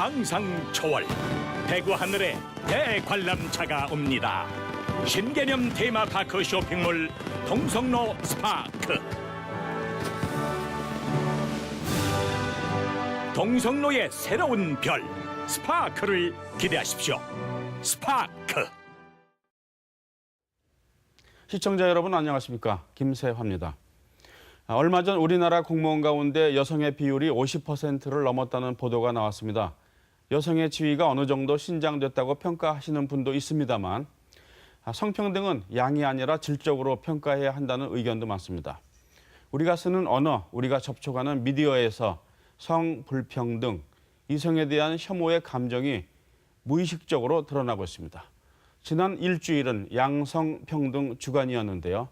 상상 초월 대구 하늘에 대관람차가 옵니다. 신개념 테마파크 쇼핑몰 동성로 스파크. 동성로의 새로운 별 스파크를 기대하십시오. 스파크. 시청자 여러분 안녕하십니까? 김세화입니다. 얼마 전 우리나라 공무원 가운데 여성의 비율이 50%를 넘었다는 보도가 나왔습니다. 여성의 지위가 어느 정도 신장됐다고 평가하시는 분도 있습니다만 성평등은 양이 아니라 질적으로 평가해야 한다는 의견도 많습니다. 우리가 쓰는 언어, 우리가 접촉하는 미디어에서 성불평등, 이성에 대한 혐오의 감정이 무의식적으로 드러나고 있습니다. 지난 일주일은 양성평등 주간이었는데요.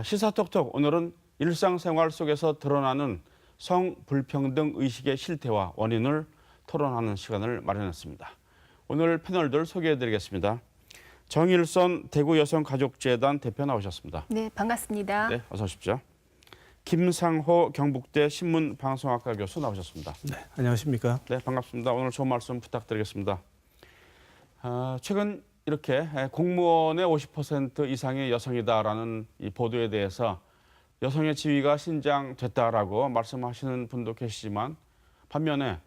시사톡톡 오늘은 일상생활 속에서 드러나는 성불평등 의식의 실태와 원인을 토론하는 시간을 마련했습니다. 오늘 패널들 소개해드리겠습니다. 정일선 대구여성가족재단 대표 나오셨습니다. 네, 반갑습니다. 네, 어서 오십시오. 김상호 경북대 신문방송학과 교수 나오셨습니다. 네, 안녕하십니까? 네, 반갑습니다. 오늘 좋은 말씀 부탁드리겠습니다. 최근 이렇게 공무원의 50% 이상이 여성이다라는 이 보도에 대해서 여성의 지위가 신장됐다라고 말씀하시는 분도 계시지만 반면에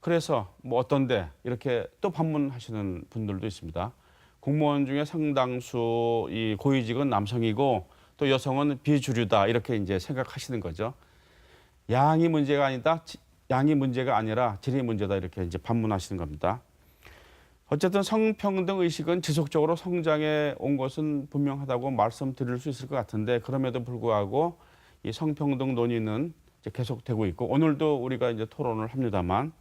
그래서 뭐 어떤데 이렇게 또 반문하시는 분들도 있습니다. 공무원 중에 상당수 이 고위직은 남성이고 또 여성은 비주류다 이렇게 이제 생각하시는 거죠. 양이 문제가 아니라 질이 문제다 이렇게 이제 반문하시는 겁니다. 어쨌든 성평등 의식은 지속적으로 성장해 온 것은 분명하다고 말씀드릴 수 있을 것 같은데 그럼에도 불구하고 이 성평등 논의는 이제 계속되고 있고 오늘도 우리가 이제 토론을 합니다만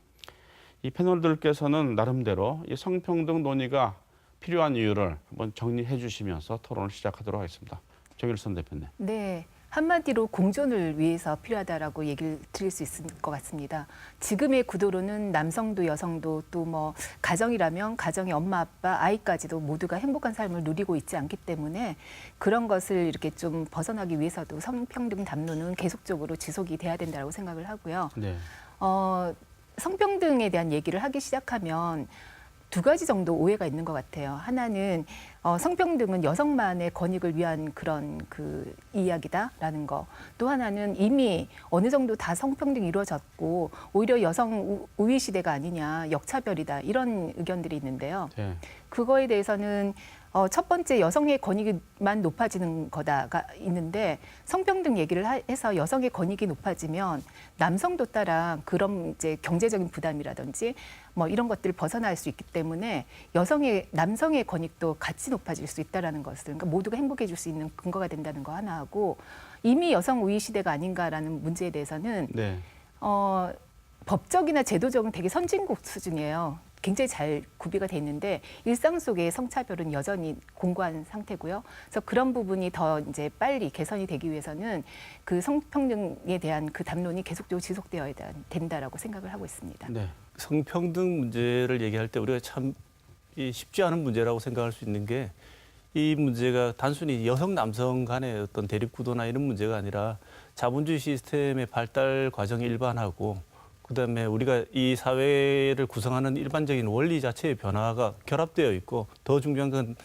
이 패널들께서는 나름대로 이 성평등 논의가 필요한 이유를 한번 정리해 주시면서 토론을 시작하도록 하겠습니다. 정일선 대표님. 네, 한마디로 공존을 위해서 필요하다라고 얘기를 드릴 수 있을 것 같습니다. 지금의 구도로는 남성도 여성도 또 뭐 가정이라면 가정의 엄마, 아빠, 아이까지도 모두가 행복한 삶을 누리고 있지 않기 때문에 그런 것을 이렇게 좀 벗어나기 위해서도 성평등 담론은 계속적으로 지속이 돼야 된다고 생각을 하고요. 네. 성평등에 대한 얘기를 하기 시작하면 두 가지 정도 오해가 있는 것 같아요. 하나는 성평등은 여성만의 권익을 위한 그런 그 이야기다라는 거. 또 하나는 이미 어느 정도 다 성평등이 이루어졌고 오히려 여성 우위 시대가 아니냐, 역차별이다 이런 의견들이 있는데요. 네. 그거에 대해서는 첫 번째 여성의 권익만 높아지는 거다가 있는데 성평등 얘기를 해서 여성의 권익이 높아지면 남성도 따라 그런 이제 경제적인 부담이라든지 뭐 이런 것들을 벗어날 수 있기 때문에 남성의 권익도 같이 높아질 수 있다라는 것을 그러니까 모두가 행복해질 수 있는 근거가 된다는 거 하나 하고 이미 여성 우위 시대가 아닌가라는 문제에 대해서는 네. 법적이나 제도적인 되게 선진국 수준이에요. 굉장히 잘 구비가 돼 있는데 일상 속의 성차별은 여전히 공고한 상태고요. 그래서 그런 부분이 더 이제 빨리 개선이 되기 위해서는 그 성평등에 대한 그 담론이 계속적으로 지속되어야 된다라고 생각을 하고 있습니다. 네. 성평등 문제를 얘기할 때 우리가 참 쉽지 않은 문제라고 생각할 수 있는 게 이 문제가 단순히 여성 남성 간의 어떤 대립 구도나 이런 문제가 아니라 자본주의 시스템의 발달 과정이 일반하고 그다음에 우리가 이 사회를 구성하는 일반적인 원리 자체의 변화가 결합되어 있고 더 중요한 건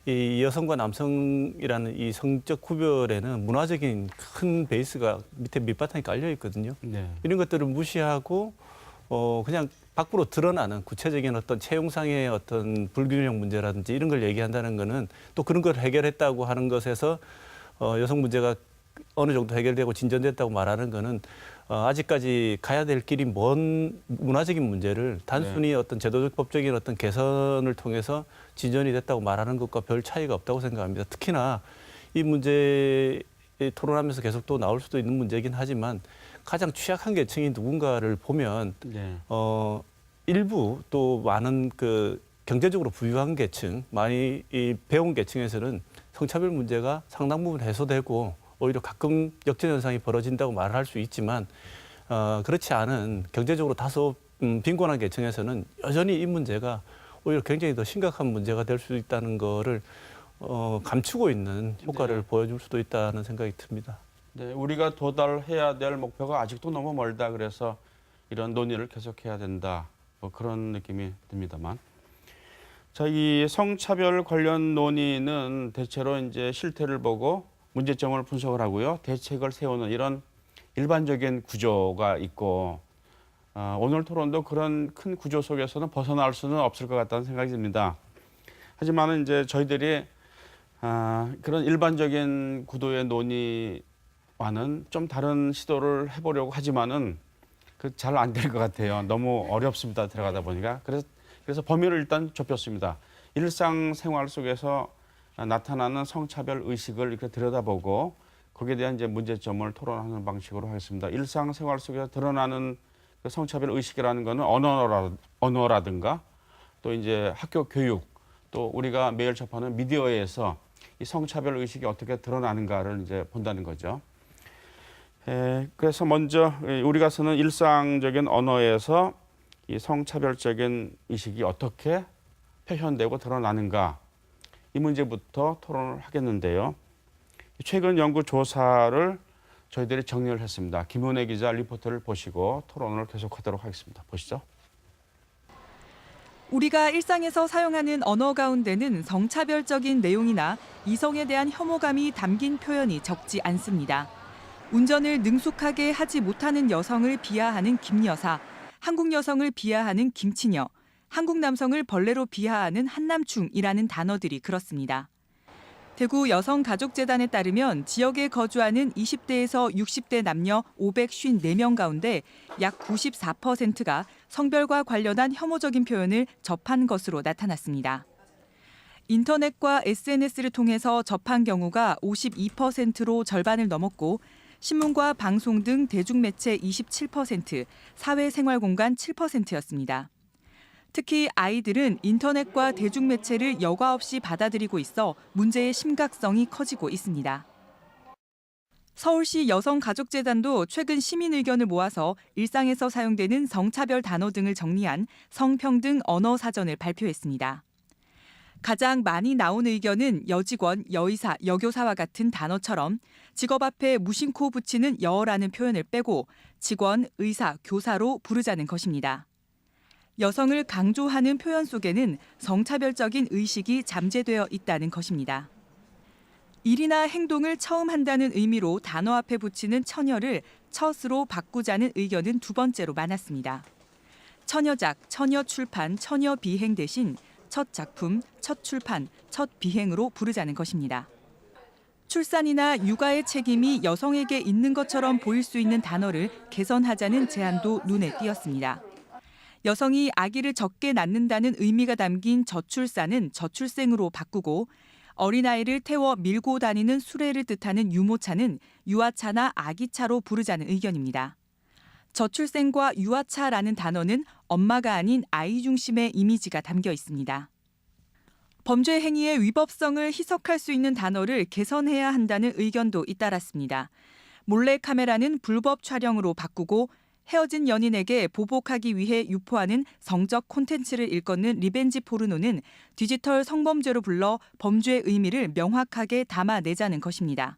이 여성과 남성이라는 이 성적 구별에는 문화적인 큰 베이스가 밑에 밑바탕이 깔려 있거든요. 네. 이런 것들을 무시하고 그냥 밖으로 드러나는 구체적인 어떤 채용상의 어떤 불균형 문제라든지 이런 걸 얘기한다는 거는 또 그런 걸 해결했다고 하는 것에서 여성 문제가 어느 정도 해결되고 진전됐다고 말하는 거는 아직까지 가야 될 길이 먼 문화적인 문제를 단순히 어떤 제도적 법적인 어떤 개선을 통해서 진전이 됐다고 말하는 것과 별 차이가 없다고 생각합니다. 특히나 이 문제 토론하면서 계속 또 나올 수도 있는 문제이긴 하지만 가장 취약한 계층이 누군가를 보면 네. 일부 또 많은 그 경제적으로 부유한 계층, 많이 배운 계층에서는 성차별 문제가 상당 부분 해소되고 오히려 가끔 역전현상이 벌어진다고 말을 할 수 있지만 그렇지 않은 경제적으로 다소 빈곤한 계층에서는 여전히 이 문제가 오히려 굉장히 더 심각한 문제가 될 수 있다는 거를 감추고 있는 효과를 네. 보여줄 수도 있다는 생각이 듭니다. 네, 우리가 도달해야 될 목표가 아직도 너무 멀다 그래서 이런 논의를 계속해야 된다. 뭐 그런 느낌이 듭니다만. 자, 이 성차별 관련 논의는 대체로 이제 실태를 보고 문제점을 분석을 하고요. 대책을 세우는 이런 일반적인 구조가 있고 오늘 토론도 그런 큰 구조 속에서는 벗어날 수는 없을 것 같다는 생각이 듭니다. 하지만 이제 저희들이 그런 일반적인 구도의 논의와는 좀 다른 시도를 해보려고 하지만은 그 잘 안 될 것 같아요. 너무 어렵습니다. 들어가다 보니까. 그래서 범위를 일단 좁혔습니다. 일상생활 속에서 나타나는 성차별 의식을 이렇게 들여다보고 거기에 대한 이제 문제점을 토론하는 방식으로 하겠습니다. 일상생활 속에서 드러나는 그 성차별 의식이라는 거는 언어라든가 또 이제 학교 교육 또 우리가 매일 접하는 미디어에서 이 성차별 의식이 어떻게 드러나는가를 이제 본다는 거죠. 그래서 먼저 우리가 쓰는 일상적인 언어에서 이 성차별적인 의식이 어떻게 표현되고 드러나는가 이 문제부터 토론을 하겠는데요. 최근 연구 조사를 저희들이 정리를 했습니다. 김은혜 기자 리포트를 보시고 토론을 계속하도록 하겠습니다. 보시죠. 우리가 일상에서 사용하는 언어 가운데는 성차별적인 내용이나 이성에 대한 혐오감이 담긴 표현이 적지 않습니다. 운전을 능숙하게 하지 못하는 여성을 비하하는 김여사, 한국 여성을 비하하는 김치녀, 한국 남성을 벌레로 비하하는 한남충이라는 단어들이 그렇습니다. 대구 여성가족재단에 따르면 지역에 거주하는 20대에서 60대 남녀 554명 가운데 약 94%가 성별과 관련한 혐오적인 표현을 접한 것으로 나타났습니다. 인터넷과 SNS를 통해서 접한 경우가 52%로 절반을 넘었고 신문과 방송 등 대중매체 27%, 사회생활공간 7%였습니다. 특히 아이들은 인터넷과 대중매체를 여과 없이 받아들이고 있어 문제의 심각성이 커지고 있습니다. 서울시 여성가족재단도 최근 시민 의견을 모아서 일상에서 사용되는 성차별 단어 등을 정리한 성평등 언어 사전을 발표했습니다. 가장 많이 나온 의견은 여직원, 여의사, 여교사와 같은 단어처럼 직업 앞에 무심코 붙이는 여라는 표현을 빼고 직원, 의사, 교사로 부르자는 것입니다. 여성을 강조하는 표현 속에는 성차별적인 의식이 잠재되어 있다는 것입니다. 일이나 행동을 처음 한다는 의미로 단어 앞에 붙이는 처녀를 첫 으로 바꾸자는 의견은 두 번째로 많았습니다. 처녀작, 처녀출판, 처녀비행 대신 첫 작품, 첫 출판, 첫 비행으로 부르자는 것입니다. 출산이나 육아의 책임이 여성에게 있는 것처럼 보일 수 있는 단어를 개선하자는 제안도 눈에 띄었습니다. 여성이 아기를 적게 낳는다는 의미가 담긴 저출산은 저출생으로 바꾸고 어린아이를 태워 밀고 다니는 수레를 뜻하는 유모차는 유아차나 아기차로 부르자는 의견입니다. 저출생과 유아차라는 단어는 엄마가 아닌 아이 중심의 이미지가 담겨 있습니다. 범죄 행위의 위법성을 희석할 수 있는 단어를 개선해야 한다는 의견도 잇따랐습니다. 몰래카메라는 불법 촬영으로 바꾸고 헤어진 연인에게 보복하기 위해 유포하는 성적 콘텐츠를 일컫는 리벤지 포르노는 디지털 성범죄로 불러 범죄의 의미를 명확하게 담아내자는 것입니다.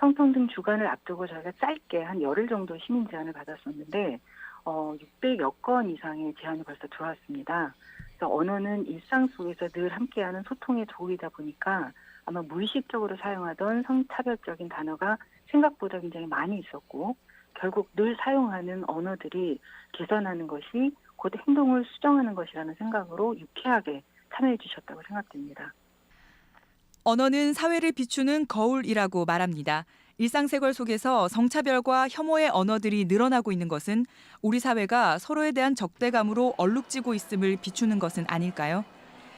성평등 주간을 앞두고 저희가 짧게 한 열흘 정도 시민 제안을 받았었는데 600여 건 이상의 제안이 벌써 들어왔습니다. 그래서 언어는 일상 속에서 늘 함께하는 소통의 도구이다 보니까 아마 무의식적으로 사용하던 성차별적인 단어가 생각보다 굉장히 많이 있었고 결국 늘 사용하는 언어들이 개선하는 것이 곧 행동을 수정하는 것이라는 생각으로 유쾌하게 참여해 주셨다고 생각됩니다. 언어는 사회를 비추는 거울이라고 말합니다. 일상생활 속에서 성차별과 혐오의 언어들이 늘어나고 있는 것은 우리 사회가 서로에 대한 적대감으로 얼룩지고 있음을 비추는 것은 아닐까요?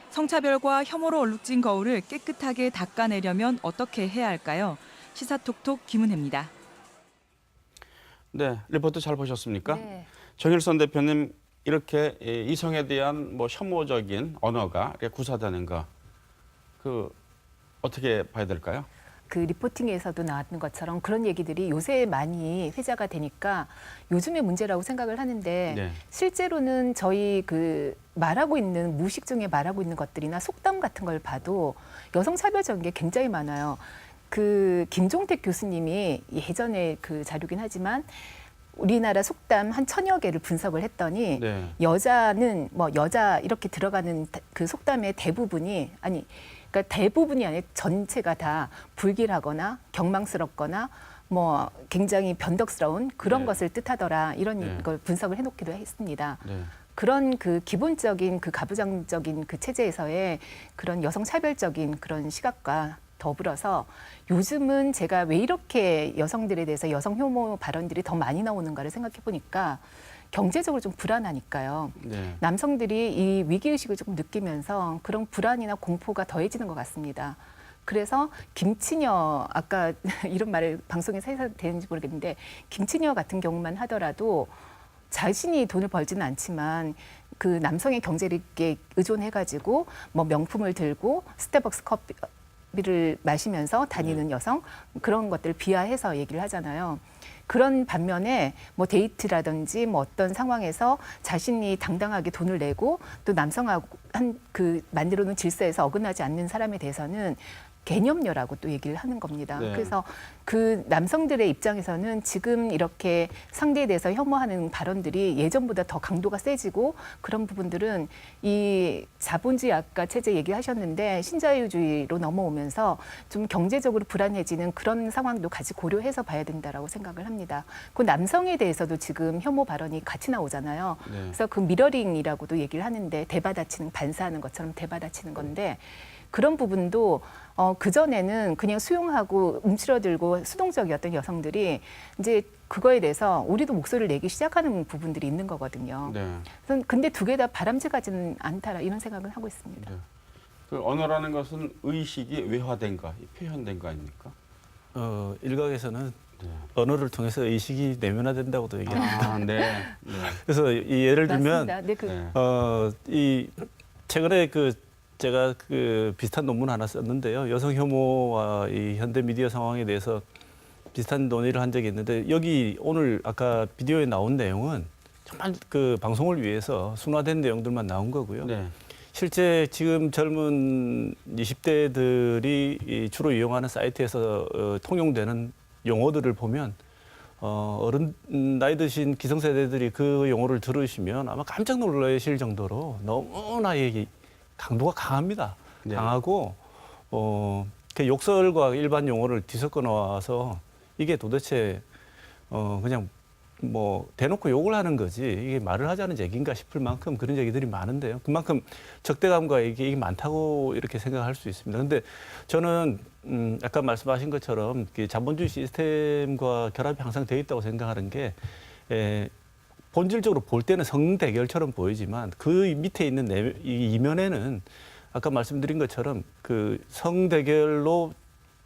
성차별과 혐오로 얼룩진 거울을 깨끗하게 닦아내려면 어떻게 해야 할까요? 시사톡톡 김은혜입니다. 네, 리포트 잘 보셨습니까? 네. 정일선 대표님 이렇게 이성에 대한 뭐 혐오적인 언어가 이렇게 구사되는 거 어떻게 봐야 될까요? 그 리포팅에서도 나왔던 것처럼 그런 얘기들이 요새 많이 회자가 되니까 요즘의 문제라고 생각을 하는데 네. 실제로는 저희 말하고 있는 무의식 중에 말하고 있는 것들이나 속담 같은 걸 봐도 여성 차별적인 게 굉장히 많아요. 김종택 교수님이 예전에 자료긴 하지만 우리나라 속담 한 1000여 개를 분석을 했더니 네. 여자는 뭐 여자 이렇게 들어가는 그 속담의 대부분이 그러니까 대부분이 아니라 전체가 다 불길하거나 경망스럽거나 뭐 굉장히 변덕스러운 그런 네. 것을 뜻하더라 이런 네. 걸 분석을 해놓기도 했습니다. 네. 그런 그 기본적인 그 가부장적인 그 체제에서의 그런 여성 차별적인 그런 시각과 더불어서 요즘은 제가 왜 이렇게 여성들에 대해서 여성 혐오 발언들이 더 많이 나오는가를 생각해 보니까 경제적으로 좀 불안하니까요. 네. 남성들이 이 위기의식을 조금 느끼면서 그런 불안이나 공포가 더해지는 것 같습니다. 그래서 김치녀, 아까 이런 말을 방송에서 해서 되는지 모르겠는데 김치녀 같은 경우만 하더라도 자신이 돈을 벌지는 않지만 그 남성의 경제력에 의존해가지고 뭐 명품을 들고 스타벅스 커피를 마시면서 다니는 여성 그런 것들을 비하해서 얘기를 하잖아요. 그런 반면에 뭐 데이트라든지 뭐 어떤 상황에서 자신이 당당하게 돈을 내고 또 남성하고 그 만들어 놓은 질서에서 어긋나지 않는 사람에 대해서는 개념녀라고 또 얘기를 하는 겁니다. 네. 그래서 그 남성들의 입장에서는 지금 이렇게 상대에 대해서 혐오하는 발언들이 예전보다 더 강도가 세지고 그런 부분들은 이 자본주의 아까 체제 얘기하셨는데 신자유주의로 넘어오면서 좀 경제적으로 불안해지는 그런 상황도 같이 고려해서 봐야 된다라고 생각을 합니다. 그 남성에 대해서도 지금 혐오 발언이 같이 나오잖아요. 네. 그래서 그 미러링이라고도 얘기를 하는데 대받아치는 반사하는 것처럼 대받아치는 건데 그런 부분도 그전에는 그냥 수용하고 움츠러들고 수동적이었던 여성들이 이제 그거에 대해서 우리도 목소리를 내기 시작하는 부분들이 있는 거거든요. 네. 그래서 근데 두 개 다 바람직하지는 않다라 이런 생각을 하고 있습니다. 네. 그 언어라는 것은 의식이 외화된가, 표현된가 아닙니까? 일각에서는 네. 언어를 통해서 의식이 내면화된다고도 얘기합니다. 아, 네. 네. 그래서 이 예를 들면 맞습니다. 네, 네. 이 최근에 제가 비슷한 논문 하나 썼는데요. 여성 혐오와 이 현대 미디어 상황에 대해서 비슷한 논의를 한 적이 있는데 여기 오늘 아까 비디오에 나온 내용은 정말 그 방송을 위해서 순화된 내용들만 나온 거고요. 네. 실제 지금 젊은 20대들이 주로 이용하는 사이트에서 통용되는 용어들을 보면 어른 나이 드신 기성세대들이 그 용어를 들으시면 아마 깜짝 놀라실 정도로 너무나 이 강도가 강합니다. 네. 강하고 그 욕설과 일반 용어를 뒤섞어 놓아서 이게 도대체 그냥 뭐 대놓고 욕을 하는 거지 이게 말을 하자는 얘기인가 싶을 만큼 그런 얘기들이 많은데요. 그만큼 적대감과 이게 많다고 이렇게 생각할 수 있습니다. 그런데 저는 아까 말씀하신 것처럼 자본주의 시스템과 결합이 항상 되어 있다고 생각하는 게 본질적으로 볼 때는 성대결처럼 보이지만 그 밑에 있는 이 이면에는 아까 말씀드린 것처럼 그 성대결로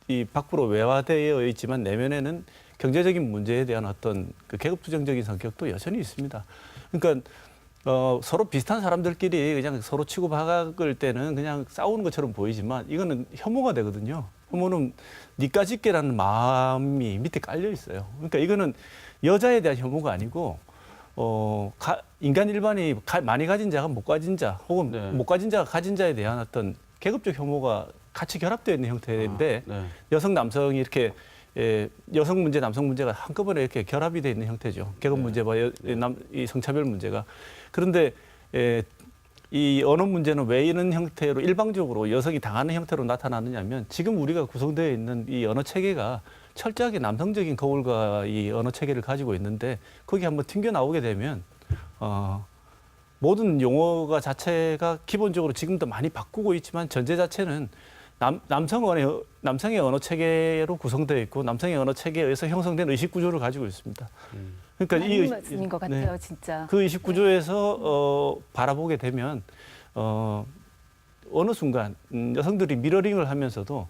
이 밖으로 외화되어 있지만 내면에는 경제적인 문제에 대한 어떤 그 계급투쟁적인 성격도 여전히 있습니다. 그러니까 서로 비슷한 사람들끼리 그냥 서로 치고 박을 때는 그냥 싸우는 것처럼 보이지만 이거는 혐오가 되거든요. 혐오는 니까짓게라는 마음이 밑에 깔려 있어요. 그러니까 이거는 여자에 대한 혐오가 아니고 인간 일반이 많이 가진 자가 못 가진 자 혹은 네. 못 가진 자가 가진 자에 대한 어떤 계급적 혐오가 같이 결합되어 있는 형태인데 네. 여성 남성이 이렇게 여성 문제 남성 문제가 한꺼번에 이렇게 결합이 되어 있는 형태죠. 계급 문제와 이 성차별 문제가. 그런데 이 언어 문제는 왜 이런 형태로 일방적으로 여성이 당하는 형태로 나타나느냐면 지금 우리가 구성되어 있는 이 언어 체계가 철저하게 남성적인 거울과 이 언어 체계를 가지고 있는데 거기 한번 튕겨 나오게 되면 모든 용어가 자체가 기본적으로 지금도 많이 바꾸고 있지만 전제 자체는 남성의 언어 체계로 구성되어 있고 남성의 언어 체계에 의해서 형성된 의식 구조를 가지고 있습니다. 그러니까 맞는 말씀인 것 같아요, 진짜. 그 의식 구조에서 바라보게 되면 어느 순간 여성들이 미러링을 하면서도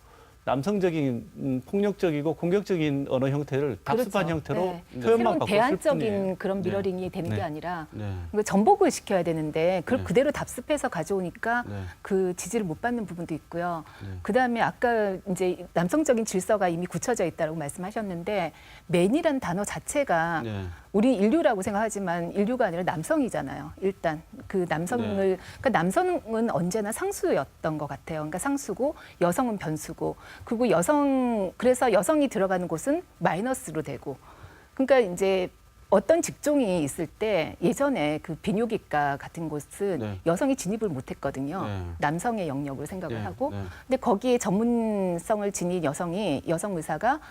남성적인 폭력적이고 공격적인 언어 형태를 답습한 그렇죠. 형태로 네. 표현만 새로운 바꿨을 대안적인 뿐이에요. 그런 네. 미러링이 되는 게 네. 아니라 네. 이거 전복을 시켜야 되는데 그걸 네. 그대로 답습해서 가져오니까 네. 그 지지를 못 받는 부분도 있고요. 네. 그다음에 아까 이제 남성적인 질서가 이미 굳혀져 있다고 말씀하셨는데 맨이란 단어 자체가 네. 우리 인류라고 생각하지만 인류가 아니라 남성이잖아요. 일단 그 남성을 그러니까 남성은 언제나 상수였던 것 같아요. 그러니까 상수고 여성은 변수고 그리고 그래서 여성이 들어가는 곳은 마이너스로 되고 그러니까 이제 어떤 직종이 있을 때 예전에 그 비뇨기과 같은 곳은 네. 여성이 진입을 못했거든요. 네. 남성의 영역으로 생각을 네, 하고, 네. 근데 거기에 전문성을 지닌 여성 의사가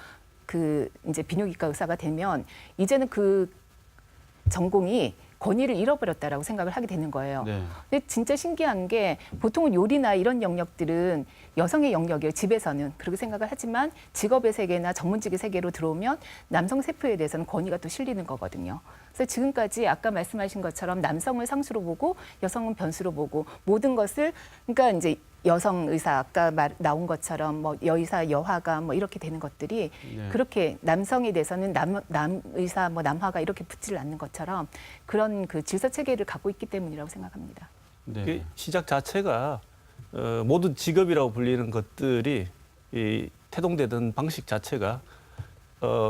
그 이제 비뇨기과 의사가 되면 이제는 그 전공이 권위를 잃어버렸다라고 생각을 하게 되는 거예요. 네. 근데 진짜 신기한 게 보통은 요리나 이런 영역들은 여성의 영역이에요. 집에서는 그렇게 생각을 하지만 직업의 세계나 전문직의 세계로 들어오면 남성 세포에 대해서는 권위가 또 실리는 거거든요. 그래서 지금까지 아까 말씀하신 것처럼 남성을 상수로 보고 여성은 변수로 보고 모든 것을 그러니까 이제 여성 의사 아까 나온 것처럼 뭐 여의사, 여화가 뭐 이렇게 되는 것들이 네. 그렇게 남성에 대해서는 남 의사, 뭐 남화가 이렇게 붙질 않는 것처럼 그런 그 질서 체계를 갖고 있기 때문이라고 생각합니다. 네. 그 시작 자체가 모든 직업이라고 불리는 것들이 이 태동되던 방식 자체가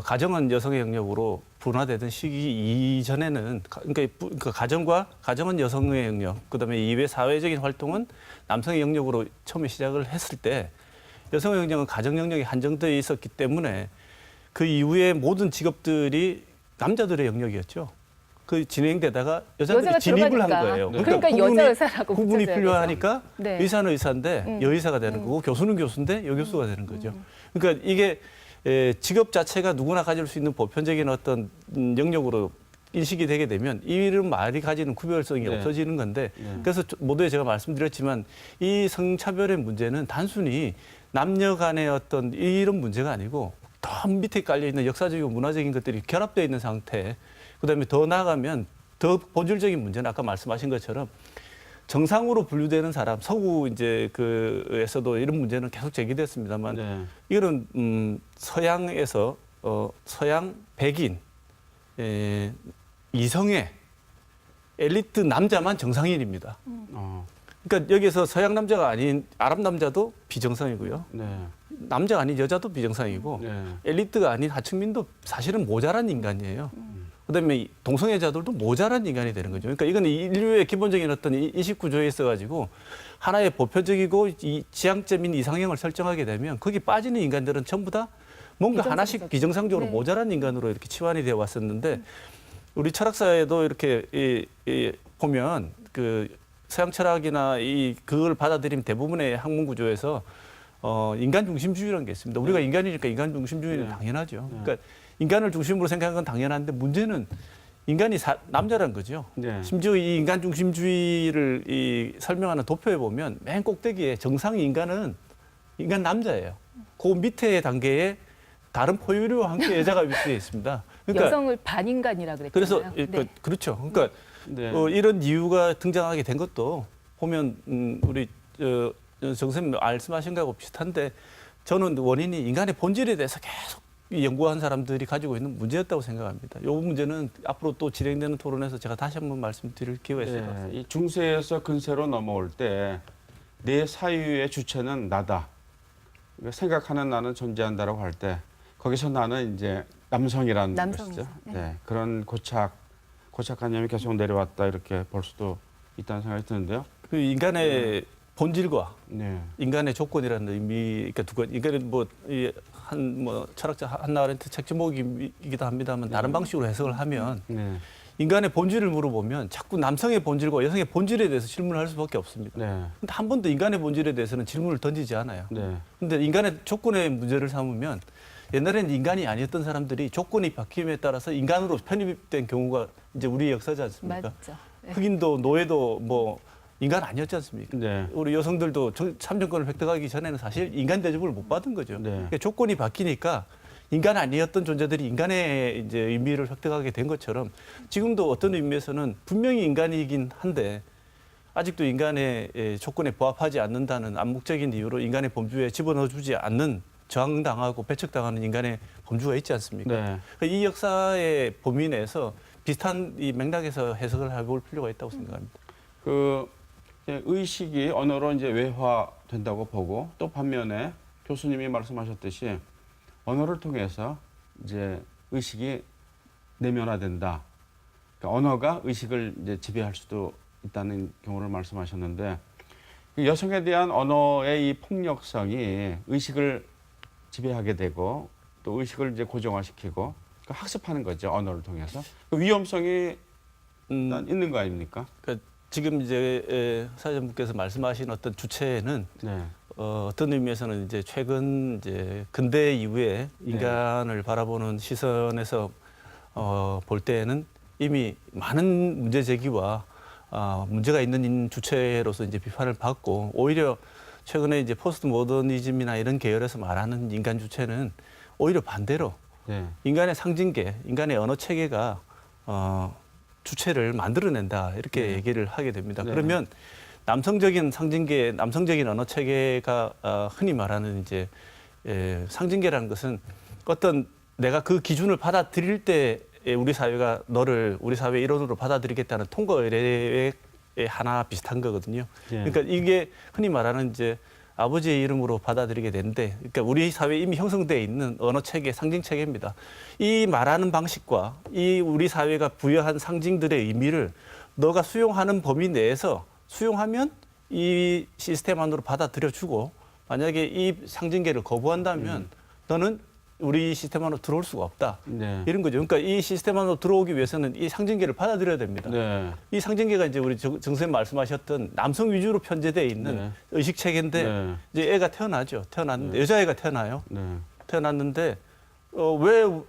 가정은 여성의 영역으로 분화되던 시기 이전에는 그러니까 가정은 여성의 영역, 그다음에 이외 사회적인 활동은 남성의 영역으로 처음에 시작을 했을 때 여성의 영역은 가정 영역에 한정되어 있었기 때문에 그 이후에 모든 직업들이 남자들의 영역이었죠. 그 진행되다가 여자들이 여자가 진입을 들어가니까. 한 거예요. 그러니까 여자 의사라고 구분이 붙여줘야 필요하니까 네. 의사는 의사인데 여의사가 되는 거고 교수는 교수인데 여교수가 되는 거죠. 그러니까 이게 직업 자체가 누구나 가질 수 있는 보편적인 어떤 영역으로 인식이 되게 되면 이런 말이 가지는 구별성이 네. 없어지는 건데 네. 그래서 모두에 제가 말씀드렸지만 이 성차별의 문제는 단순히 남녀 간의 어떤 이런 문제가 아니고 더 밑에 깔려 있는 역사적이고 문화적인 것들이 결합되어 있는 상태. 그다음에 더 나아가면 더 본질적인 문제는 아까 말씀하신 것처럼 정상으로 분류되는 사람, 서구 이제 그에서도 이런 문제는 계속 제기됐습니다만 네. 이거는 서양에서 서양 백인 이성의 엘리트 남자만 정상인입니다. 그러니까 여기서 서양 남자가 아닌 아랍 남자도 비정상이고요. 네. 남자가 아닌 여자도 비정상이고 네. 엘리트가 아닌 하층민도 사실은 모자란 인간이에요. 그다음에 동성애자들도 모자란 인간이 되는 거죠. 그러니까 이건 인류의 기본적인 어떤 인식 구조에 있어가지고 하나의 보편적이고 이 지향점인 이상형을 설정하게 되면 거기 빠지는 인간들은 전부 다 뭔가 하나씩 비정상적으로 네. 모자란 인간으로 이렇게 치환이 되어 왔었는데 우리 철학사에도 이렇게 보면 그 서양 철학이나 그걸 받아들인 대부분의 학문 구조에서 인간 중심주의라는 게 있습니다. 우리가 인간이니까 인간 중심주의는 네. 당연하죠. 그러니까 인간을 중심으로 생각하는 건 당연한데 문제는 인간이 남자라는 거죠. 네. 심지어 이 인간 중심주의를 설명하는 도표에 보면 맨 꼭대기에 정상 인간은 인간 남자예요. 그 밑에 단계에 다른 포유류와 함께 여자가 위치해 있습니다. 그러니까 여성을 반인간이라 그랬잖아요. 그래서 네. 그렇죠. 그러니까 네. 이런 이유가 등장하게 된 것도 보면 우리 정 선생님 말씀하신 거하고 비슷한데 저는 원인이 인간의 본질에 대해서 계속 연구한 사람들이 가지고 있는 문제였다고 생각합니다. 이 문제는 앞으로 또 진행되는 토론에서 제가 다시 한번 말씀드릴 기회가 있을 것 같습니다. 이 중세에서 근세로 넘어올 때 내 사유의 주체는 나다. 그러니까 생각하는 나는 존재한다라고 할 때 거기서 나는 이제 남성이라는 남성이죠. 것이죠. 네. 네. 그런 고착관념이 계속 내려왔다 이렇게 볼 수도 있다는 생각이 드는데요. 그 인간의 본질과 네. 인간의 조건이라는 의미, 그러니까 인간은 철학자 한나 아렌트 책 제목이기도 합니다만 다른 방식으로 해석을 하면 네. 인간의 본질을 물어보면 자꾸 남성의 본질과 여성의 본질에 대해서 질문을 할 수밖에 없습니다. 네. 근데 한 번도 인간의 본질에 대해서는 질문을 던지지 않아요. 네. 근데 인간의 조건의 문제를 삼으면 옛날에는 인간이 아니었던 사람들이 조건이 바뀜에 따라서 인간으로 편입된 경우가 이제 우리의 역사지 않습니까? 맞죠. 네. 흑인도 노예도 뭐 인간 아니었지 않습니까? 네. 우리 여성들도 참정권을 획득하기 전에는 사실 인간 대접을 못 받은 거죠. 네. 그러니까 조건이 바뀌니까 인간 아니었던 존재들이 인간의 이제 의미를 획득하게 된 것처럼 지금도 어떤 의미에서는 분명히 인간이긴 한데 아직도 인간의 조건에 부합하지 않는다는 암묵적인 이유로 인간의 범주에 집어넣어주지 않는 저항당하고 배척당하는 인간의 범주가 있지 않습니까? 네. 그러니까 이 역사의 범위 내에서 비슷한 이 맥락에서 해석을 해볼 필요가 있다고 생각합니다. 의식이 언어로 이제 외화된다고 보고 또 반면에 교수님이 말씀하셨듯이 언어를 통해서 이제 의식이 내면화된다. 그러니까 언어가 의식을 이제 지배할 수도 있다는 경우를 말씀하셨는데 여성에 대한 언어의 이 폭력성이 의식을 지배하게 되고 또 의식을 이제 고정화시키고 그러니까 학습하는 거죠. 언어를 통해서. 그 위험성이 일단 있는 거 아닙니까? 그러니까 지금 이제 사회자분께서 말씀하신 어떤 주체는 네. 어떤 의미에서는 이제 최근 이제 근대 이후에 인간을 바라보는 시선에서 볼 때에는 이미 많은 문제 제기와 문제가 있는 주체로서 이제 비판을 받고 오히려 최근에 이제 포스트 모더니즘이나 이런 계열에서 말하는 인간 주체는 오히려 반대로 네. 인간의 상징계, 인간의 언어 체계가 주체를 만들어낸다 이렇게 얘기를 하게 됩니다. 네. 그러면 남성적인 상징계, 남성적인 언어 체계가 흔히 말하는 이제 상징계라는 것은 어떤 내가 그 기준을 받아들일 때 우리 사회가 너를 우리 사회 일원으로 받아들이겠다는 통과 의례의 하나 비슷한 거거든요. 예. 그러니까 이게 흔히 말하는 이제 아버지의 이름으로 받아들이게 되는데, 그러니까 우리 사회에 이미 형성되어 있는 언어 체계, 상징 체계입니다. 이 말하는 방식과 이 우리 사회가 부여한 상징들의 의미를 너가 수용하는 범위 내에서 수용하면 이 시스템 안으로 받아들여주고, 만약에 이 상징계를 거부한다면 너는 우리 시스템 안으로 들어올 수가 없다. 네. 이런 거죠. 그러니까 이 시스템 안으로 들어오기 위해서는 이 상징계를 받아들여야 됩니다. 네. 이 상징계가 이제 우리 정 선생님 말씀하셨던 남성 위주로 편제되어 있는 네. 의식 체계인데 네. 이제 애가 태어나죠. 태어났는데 네. 여자애가 태어나요. 네. 태어났는데 왜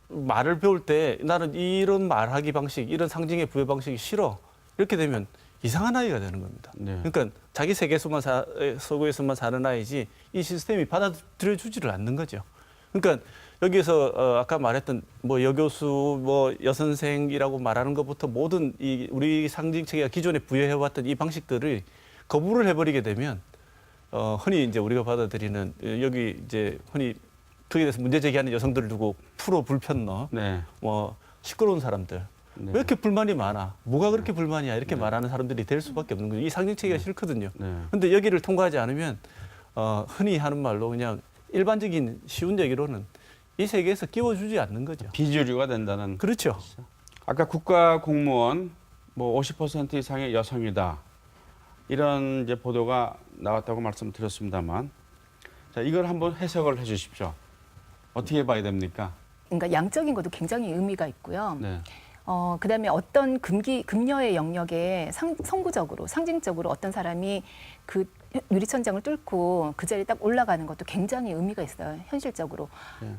말을 배울 때 나는 이런 말하기 방식, 이런 상징의 부여 방식이 싫어. 이렇게 되면 이상한 아이가 되는 겁니다. 네. 그러니까 자기 세계에서만 서구에서만 사는 아이지 이 시스템이 받아들여주지를 않는 거죠. 그러니까 여기서 아까 말했던 뭐 여교수, 뭐 여선생이라고 말하는 것부터 모든 이 우리 상징 체계가 기존에 부여해왔던 이 방식들을 거부를 해버리게 되면 흔히 이제 우리가 받아들이는 여기 이제 흔히 거기에 대해서 문제 제기하는 여성들을 두고 프로 불편러, 네. 뭐 시끄러운 사람들. 네. 왜 이렇게 불만이 많아? 뭐가 그렇게 불만이야? 이렇게 말하는 사람들이 될 수밖에 없는 거죠. 이 상징 체계가 싫거든요. 네. 근데 여기를 통과하지 않으면 흔히 하는 말로 그냥 일반적인 쉬운 얘기로는 이 세계에서 끼워주지 않는 거죠. 비주류가 된다는. 그렇죠. 아까 국가 공무원 뭐 50% 이상의 여성이다. 이런 이제 보도가 나왔다고 말씀드렸습니다만, 자, 이걸 한번 해석을 해 주십시오. 어떻게 봐야 됩니까? 그러니까 양적인 것도 굉장히 의미가 있고요. 네. 그다음에 어떤 금녀의 영역에 선구적으로, 상징적으로 어떤 사람이 그 유리천장을 뚫고 그 자리에 딱 올라가는 것도 굉장히 의미가 있어요. 현실적으로. 네.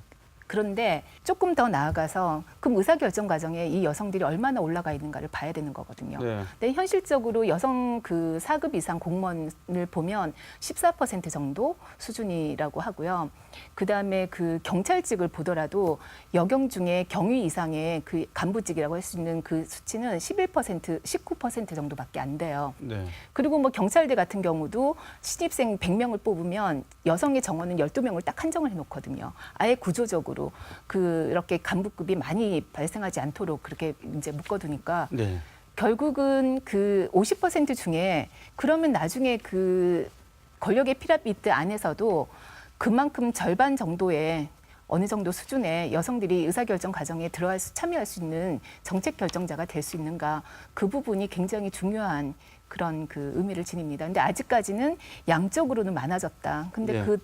그런데 조금 더 나아가서 그럼 의사결정 과정에 이 여성들이 얼마나 올라가 있는가를 봐야 되는 거거든요. 네. 근데 현실적으로 여성 그 4급 이상 공무원을 보면 14% 정도 수준이라고 하고요. 그다음에 그 경찰직을 보더라도 여경 중에 경위 이상의 그 간부직이라고 할 수 있는 그 수치는 11%, 19% 정도밖에 안 돼요. 네. 그리고 뭐 경찰대 같은 경우도 신입생 100명을 뽑으면 여성의 정원은 12명을 딱 한정을 해놓거든요. 아예 구조적으로 그렇게 간부급이 많이 발생하지 않도록 그렇게 이제 묶어두니까 네. 결국은 그 50% 중에 그러면 나중에 그 권력의 피라미드 안에서도 그만큼 절반 정도의 어느 정도 수준의 여성들이 의사결정 과정에 참여할 수 있는 정책 결정자가 될 수 있는가, 그 부분이 굉장히 중요한 그런 그 의미를 지닙니다. 근데 아직까지는 양적으로는 많아졌다. 근데 네.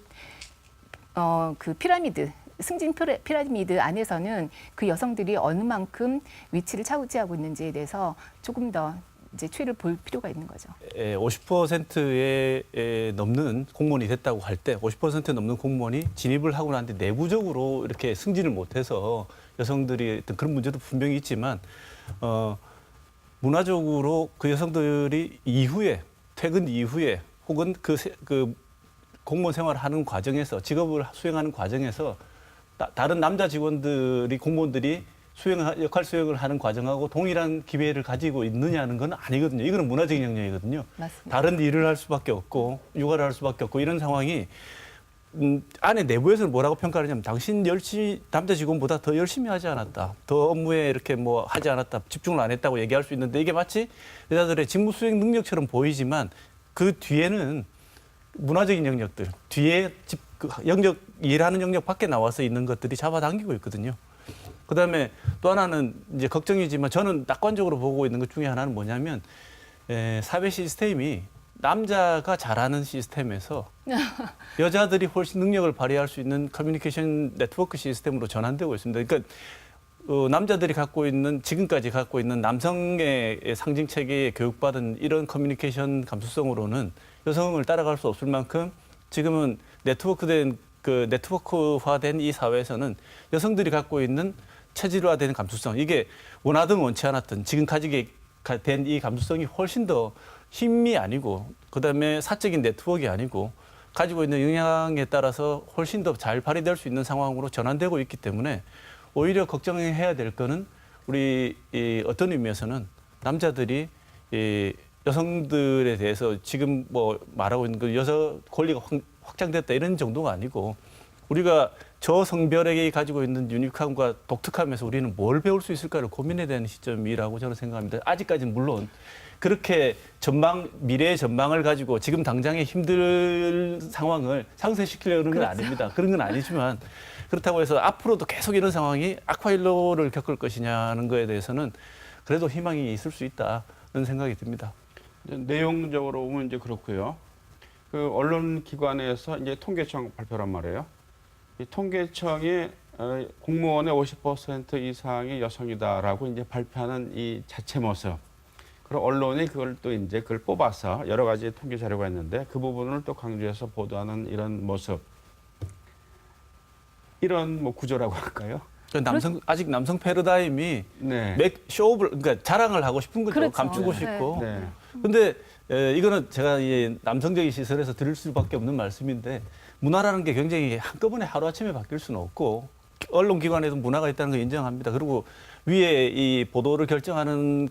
그 피라미드, 승진 피라미드 안에서는 그 여성들이 어느 만큼 위치를 차지하고 있는지에 대해서 조금 더 이제 추이를 볼 필요가 있는 거죠. 50%에 넘는 공무원이 됐다고 할 때 50% 넘는 공무원이 진입을 하고 난 뒤 내부적으로 이렇게 승진을 못해서 여성들이 어떤 그런 문제도 분명히 있지만 문화적으로 그 여성들이 이후에 퇴근 이후에 혹은 그 공무원 생활을 하는 과정에서 직업을 수행하는 과정에서 다른 남자 직원들이 공무원들이 역할 수행을 하는 과정하고 동일한 기회를 가지고 있느냐는 건 아니거든요. 이거는 문화적인 영역이거든요. 맞습니다. 다른 일을 할 수밖에 없고 육아를 할 수밖에 없고 이런 상황이 안에 내부에서는 뭐라고 평가를 하냐면 당신 남자 직원보다 더 열심히 하지 않았다. 더 업무에 이렇게 뭐 하지 않았다. 집중을 안 했다고 얘기할 수 있는데 이게 마치 여자들의 직무 수행 능력처럼 보이지만 그 뒤에는 문화적인 영역들, 뒤에 일하는 영역 밖에 나와서 있는 것들이 잡아당기고 있거든요. 그다음에 또 하나는 이제 걱정이지만 저는 낙관적으로 보고 있는 것 중에 하나는 뭐냐면 사회 시스템이 남자가 잘하는 시스템에서 여자들이 훨씬 능력을 발휘할 수 있는 커뮤니케이션 네트워크 시스템으로 전환되고 있습니다. 그러니까 남자들이 지금까지 갖고 있는 남성의 상징 체계에 교육받은 이런 커뮤니케이션 감수성으로는 여성을 따라갈 수 없을 만큼 지금은 네트워크화된 이 사회에서는 여성들이 갖고 있는 체질화된 감수성, 이게 원하든 원치 않았든 지금 가지게 된 이 감수성이 훨씬 더 힘이 아니고, 그다음에 사적인 네트워크가 아니고 가지고 있는 영향에 따라서 훨씬 더 잘 발휘될 수 있는 상황으로 전환되고 있기 때문에 오히려 걱정해야 될 거는 우리 어떤 의미에서는 남자들이 여성들에 대해서 지금 뭐 말하고 있는 그 여성 권리가 확장됐다 이런 정도가 아니고, 우리가 저 성별에게 가지고 있는 유니크함과 독특함에서 우리는 뭘 배울 수 있을까를 고민해야 되는 시점이라고 저는 생각합니다. 아직까지는 물론 그렇게 미래의 전망을 가지고 지금 당장의 힘들 상황을 상쇄시키려는 건 아닙니다. 그런 건 아니지만, 그렇다고 해서 앞으로도 계속 이런 상황이 악화일로를 겪을 것이냐는 거에 대해서는 그래도 희망이 있을 수 있다는 생각이 듭니다. 내용적으로 보면 이제 그렇고요. 그 언론기관에서 이제 통계청 발표란 말이에요. 이 통계청이 공무원의 50% 이상이 여성이다라고 이제 발표하는 이 자체 모습. 그리고 언론이 그걸 뽑아서 여러 가지 통계 자료가 있는데 그 부분을 또 강조해서 보도하는 이런 모습. 이런 뭐 구조라고 할까요? 아직 남성 패러다임이 네. 그러니까 자랑을 하고 싶은 거죠. 그렇죠. 감추고 네. 싶고. 네. 근데 이거는 제가 남성적인 시설에서 드릴 수밖에 없는 말씀인데, 문화라는 게 굉장히 한꺼번에 하루아침에 바뀔 수는 없고, 언론기관에도 문화가 있다는 걸 인정합니다. 그리고 위에 이 보도를 결정하는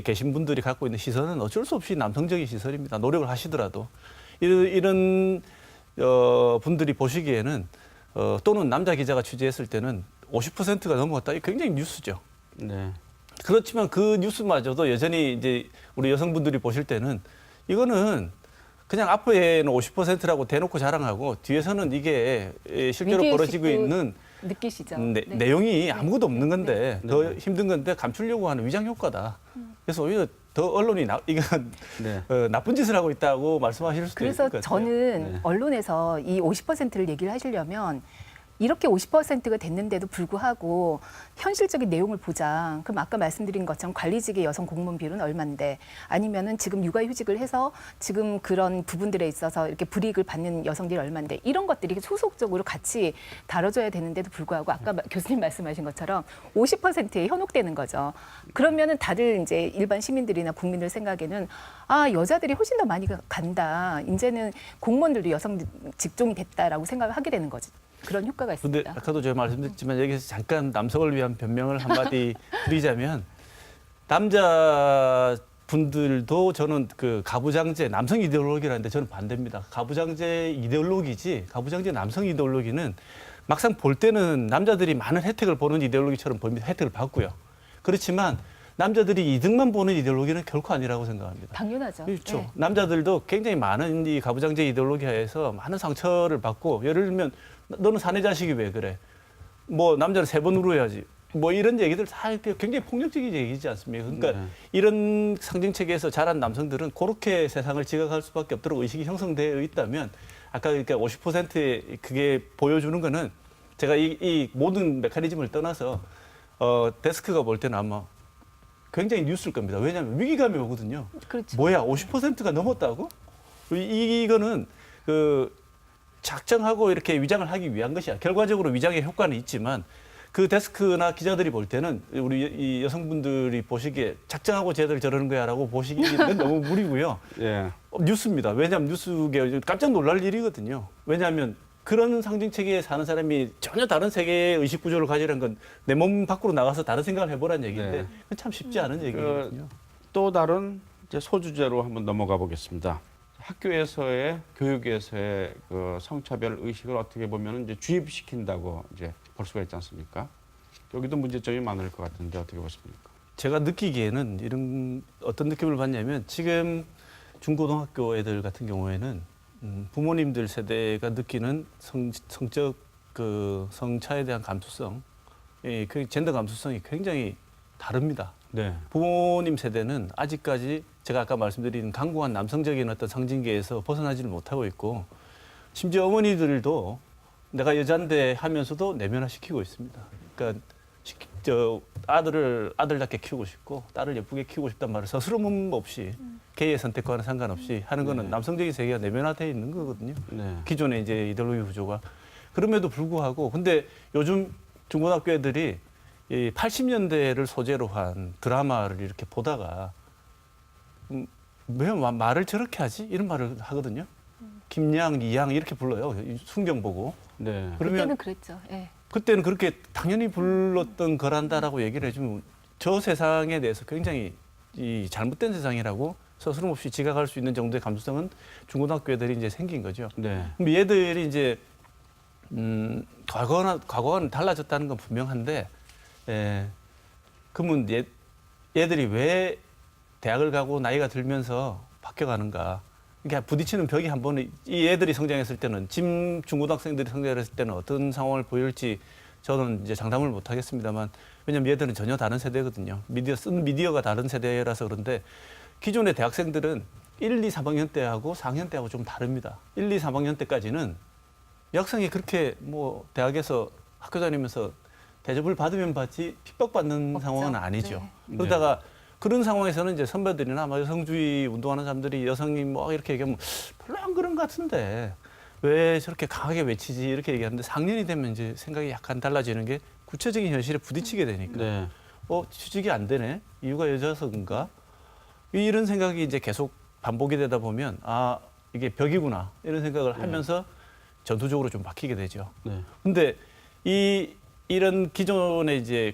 계신 분들이 갖고 있는 시선은 어쩔 수 없이 남성적인 시설입니다. 노력을 하시더라도. 이런 분들이 보시기에는 또는 남자 기자가 취재했을 때는 50%가 넘어갔다. 이게 굉장히 뉴스죠. 네. 그렇지만 그 뉴스마저도 여전히 이제 우리 여성분들이 보실 때는 이거는 그냥 앞에는 50%라고 대놓고 자랑하고 뒤에서는 이게 실제로 벌어지고 있는 느끼시죠? 내용이 아무것도 없는 건데 더 힘든 건데 감추려고 하는 위장 효과다. 그래서 오히려 더 언론이 이건 나쁜 짓을 하고 있다고 말씀하실 수도 있을 것 같아요. 그래서 저는 언론에서 이 50%를 얘기를 하시려면 이렇게 50%가 됐는데도 불구하고 현실적인 내용을 보자. 그럼 아까 말씀드린 것처럼 관리직의 여성 공무원 비율은 얼마인데, 아니면은 지금 육아휴직을 해서 지금 그런 부분들에 있어서 이렇게 불이익을 받는 여성들이 얼마인데, 이런 것들이 소속적으로 같이 다뤄져야 되는데도 불구하고 아까 교수님 말씀하신 것처럼 50%에 현혹되는 거죠. 그러면은 다들 이제 일반 시민들이나 국민들 생각에는 여자들이 훨씬 더 많이 간다. 이제는 공무원들도 여성 직종이 됐다라고 생각을 하게 되는 거죠. 그런 효과가 있습니다. 그런데 아까도 제가 말씀드렸지만 여기서 잠깐 남성을 위한 변명을 한마디 드리자면, 남자분들도 저는 그 가부장제 남성 이데올로기라는데 저는 반대입니다. 가부장제 이데올로기지, 가부장제 남성 이데올로기는 막상 볼 때는 남자들이 많은 혜택을 보는 이데올로기처럼 보입니다. 혜택을 받고요. 그렇지만 남자들이 이득만 보는 이데올로기는 결코 아니라고 생각합니다. 당연하죠. 그렇죠. 네. 남자들도 굉장히 많은 이 가부장제 이데올로기 하에서 많은 상처를 받고, 예를 들면 너는 사내 자식이 왜 그래? 뭐 남자는 3번 울어야지. 뭐 이런 얘기들 다 굉장히 폭력적인 얘기지 않습니까? 그러니까 이런 상징 체계에서 자란 남성들은 그렇게 세상을 지각할 수밖에 없도록 의식이 형성되어 있다면, 아까 그러니까 50%의 그게 보여주는 거는, 제가 이 모든 메커니즘을 떠나서 데스크가 볼 때는 아마 굉장히 뉴스일 겁니다. 왜냐하면 위기감이 오거든요. 그렇죠. 뭐야, 50%가 넘었다고? 이거는 작정하고 이렇게 위장을 하기 위한 것이야. 결과적으로 위장의 효과는 있지만, 그 데스크나 기자들이 볼 때는 우리 이 여성분들이 보시기에 작정하고 쟤들 저러는 거야라고 보시기는 너무 무리고요. 예. 뉴스입니다. 왜냐하면 뉴스계 깜짝 놀랄 일이거든요. 왜냐하면 그런 상징 체계에 사는 사람이 전혀 다른 세계의 의식 구조를 가지려는 건 내 몸 밖으로 나가서 다른 생각을 해보라는 얘기인데, 그건 참 쉽지 않은 얘기거든요. 또 다른 이제 소주제로 한번 넘어가 보겠습니다. 학교에서의 교육에서의 그 성차별 의식을 어떻게 보면 이제 주입시킨다고 이제 볼 수가 있지 않습니까? 여기도 문제점이 많을 것 같은데 어떻게 보십니까? 제가 느끼기에는 이런 어떤 느낌을 받냐면, 지금 중고등학교 애들 같은 경우에는 부모님들 세대가 느끼는 성적 성차에 대한 감수성, 그 젠더 감수성이 굉장히 다릅니다. 네. 부모님 세대는 아직까지 제가 아까 말씀드린 강고한 남성적인 어떤 상징계에서 벗어나지를 못하고 있고, 심지어 어머니들도 내가 여잔데 하면서도 내면화시키고 있습니다. 그러니까 저 아들을 아들답게 키우고 싶고 딸을 예쁘게 키우고 싶단 말을 서스럼 없이 개의 선택과는 상관없이 하는 거는 남성적인 세계가 내면화되어 있는 거거든요. 네. 기존의 이제 이데올로기 구조가. 그럼에도 불구하고 근데 요즘 중고등학교 애들이 이 80년대를 소재로 한 드라마를 이렇게 보다가 왜 말을 저렇게 하지? 이런 말을 하거든요. 김양, 이양 이렇게 불러요. 순경 보고. 네. 그러면 그때는 그랬죠. 예. 그때는 그렇게 당연히 불렀던 거란다라고 얘기를 해주면 저 세상에 대해서 굉장히 이 잘못된 세상이라고 서스럼 없이 지각할 수 있는 정도의 감수성은 중고등학교 애들이 이제 생긴 거죠. 네. 그럼 얘들이 이제 과거와는 달라졌다는 건 분명한데, 그러면 얘들이 왜 대학을 가고 나이가 들면서 바뀌어가는가? 그러니까 부딪히는 벽이 한 번은 이 애들이 성장했을 때는 중고등학생들이 성장했을 때는 어떤 상황을 보일지 저는 이제 장담을 못 하겠습니다만 왜냐면 얘들은 전혀 다른 세대거든요. 쓴 미디어가 다른 세대라서 그런데 기존의 대학생들은 1, 2, 3학년 때하고 4학년 때하고 좀 다릅니다. 1, 2, 3학년 때까지는 여학생이 그렇게 뭐 대학에서 학교 다니면서 대접을 받으면 받지 핍박받는 없죠. 상황은 아니죠. 네. 그러다가 그런 상황에서는 이제 선배들이나 뭐 여성주의 운동하는 사람들이 여성이 뭐 이렇게 얘기하면 별로 안 그런 것 같은데 왜 저렇게 강하게 외치지 이렇게 얘기하는데 4학년이 되면 이제 생각이 약간 달라지는 게 구체적인 현실에 부딪히게 되니까 네. 취직이 안 되네 이유가 여자서인가 이런 생각이 이제 계속 반복이 되다 보면 아 이게 벽이구나 이런 생각을 하면서 전투적으로 좀 바뀌게 되죠. 네. 근데 이런 기존의 이제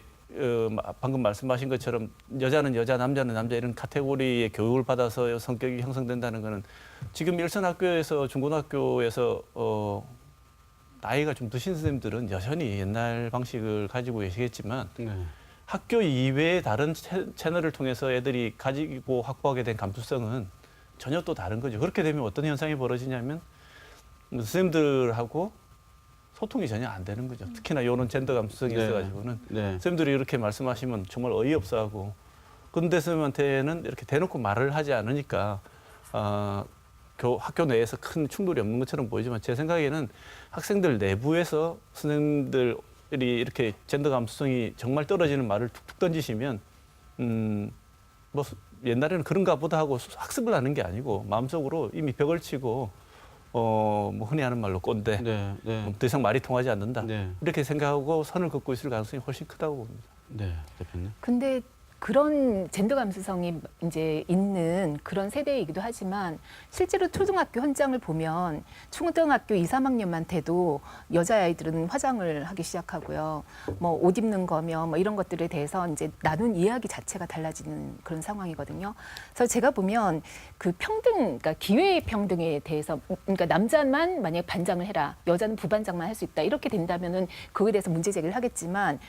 방금 말씀하신 것처럼 여자는 여자, 남자는 남자 이런 카테고리의 교육을 받아서 성격이 형성된다는 거는 지금 일선 학교에서 중고등학교에서 나이가 좀 드신 선생님들은 여전히 옛날 방식을 가지고 계시겠지만 네. 학교 이외의 다른 채널을 통해서 애들이 가지고 확보하게 된 감수성은 전혀 또 다른 거죠. 그렇게 되면 어떤 현상이 벌어지냐면 선생님들하고 소통이 전혀 안 되는 거죠. 특히나 이런 젠더 감수성이 네. 있어가지고는 네. 선생님들이 이렇게 말씀하시면 정말 어이없어하고 그런데 선생님한테는 이렇게 대놓고 말을 하지 않으니까 학교 내에서 큰 충돌이 없는 것처럼 보이지만 제 생각에는 학생들 내부에서 선생님들이 이렇게 젠더 감수성이 정말 떨어지는 말을 툭툭 던지시면 뭐 옛날에는 그런가 보다 하고 학습을 하는 게 아니고 마음속으로 이미 벽을 치고 뭐 흔히 하는 말로 꼰대, 네. 네. 더 이상 말이 통하지 않는다. 네. 이렇게 생각하고 선을 긋고 있을 가능성이 훨씬 크다고 봅니다. 네. 대표님. 근데 그런 젠더 감수성이 이제 있는 그런 세대이기도 하지만 실제로 초등학교 현장을 보면 초등학교 2, 3학년만 돼도 여자아이들은 화장을 하기 시작하고요. 뭐 옷 입는 거며 뭐 이런 것들에 대해서 이제 나눈 이야기 자체가 달라지는 그런 상황이거든요. 그래서 제가 보면 그 그러니까 기회 평등에 대해서 그러니까 남자만 만약에 반장을 해라. 여자는 부반장만 할 수 있다. 이렇게 된다면은 그거에 대해서 문제 제기를 하겠지만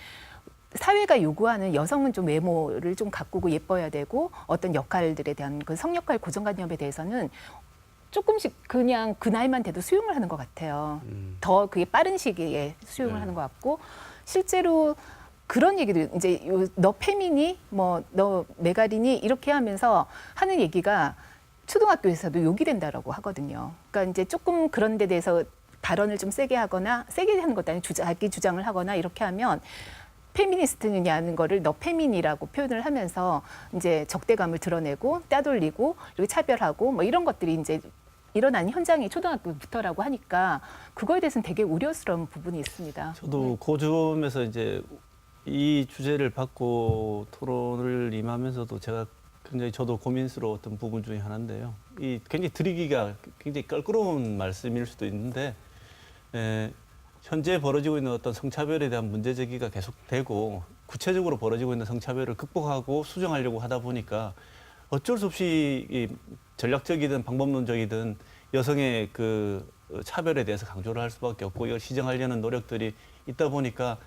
사회가 요구하는 여성은 좀 외모를 좀 가꾸고 예뻐야 되고 어떤 역할들에 대한 그 성역할 고정관념에 대해서는 조금씩 그냥 그 나이만 돼도 수용을 하는 것 같아요. 더 그게 빠른 시기에 수용을 하는 것 같고 실제로 그런 얘기도 이제 너 페미니 뭐 너 메가리니 이렇게 하면서 하는 얘기가 초등학교에서도 욕이 된다라고 하거든요. 그러니까 이제 조금 그런 데 대해서 발언을 좀 세게 하거나 세게 하는 것도 아니고 자기 주장을 하거나 이렇게 하면 페미니스트느냐는 거를 너 페미니라고 표현을 하면서 이제 적대감을 드러내고 따돌리고 이렇게 차별하고 뭐 이런 것들이 이제 일어나는 현장이 초등학교부터라고 하니까 그거에 대해서는 되게 우려스러운 부분이 있습니다. 저도 그 점에서 이제 이 주제를 받고 토론을 임하면서도 제가 굉장히 저도 고민스러웠던 부분 중에 하나인데요. 이 굉장히 드리기가 굉장히 껄끄러운 말씀일 수도 있는데 현재 벌어지고 있는 어떤 성차별에 대한 문제 제기가 계속되고 구체적으로 벌어지고 있는 성차별을 극복하고 수정하려고 하다 보니까 어쩔 수 없이 이 전략적이든 방법론적이든 여성의 그 차별에 대해서 강조를 할 수밖에 없고 이걸 시정하려는 노력들이 있다 보니까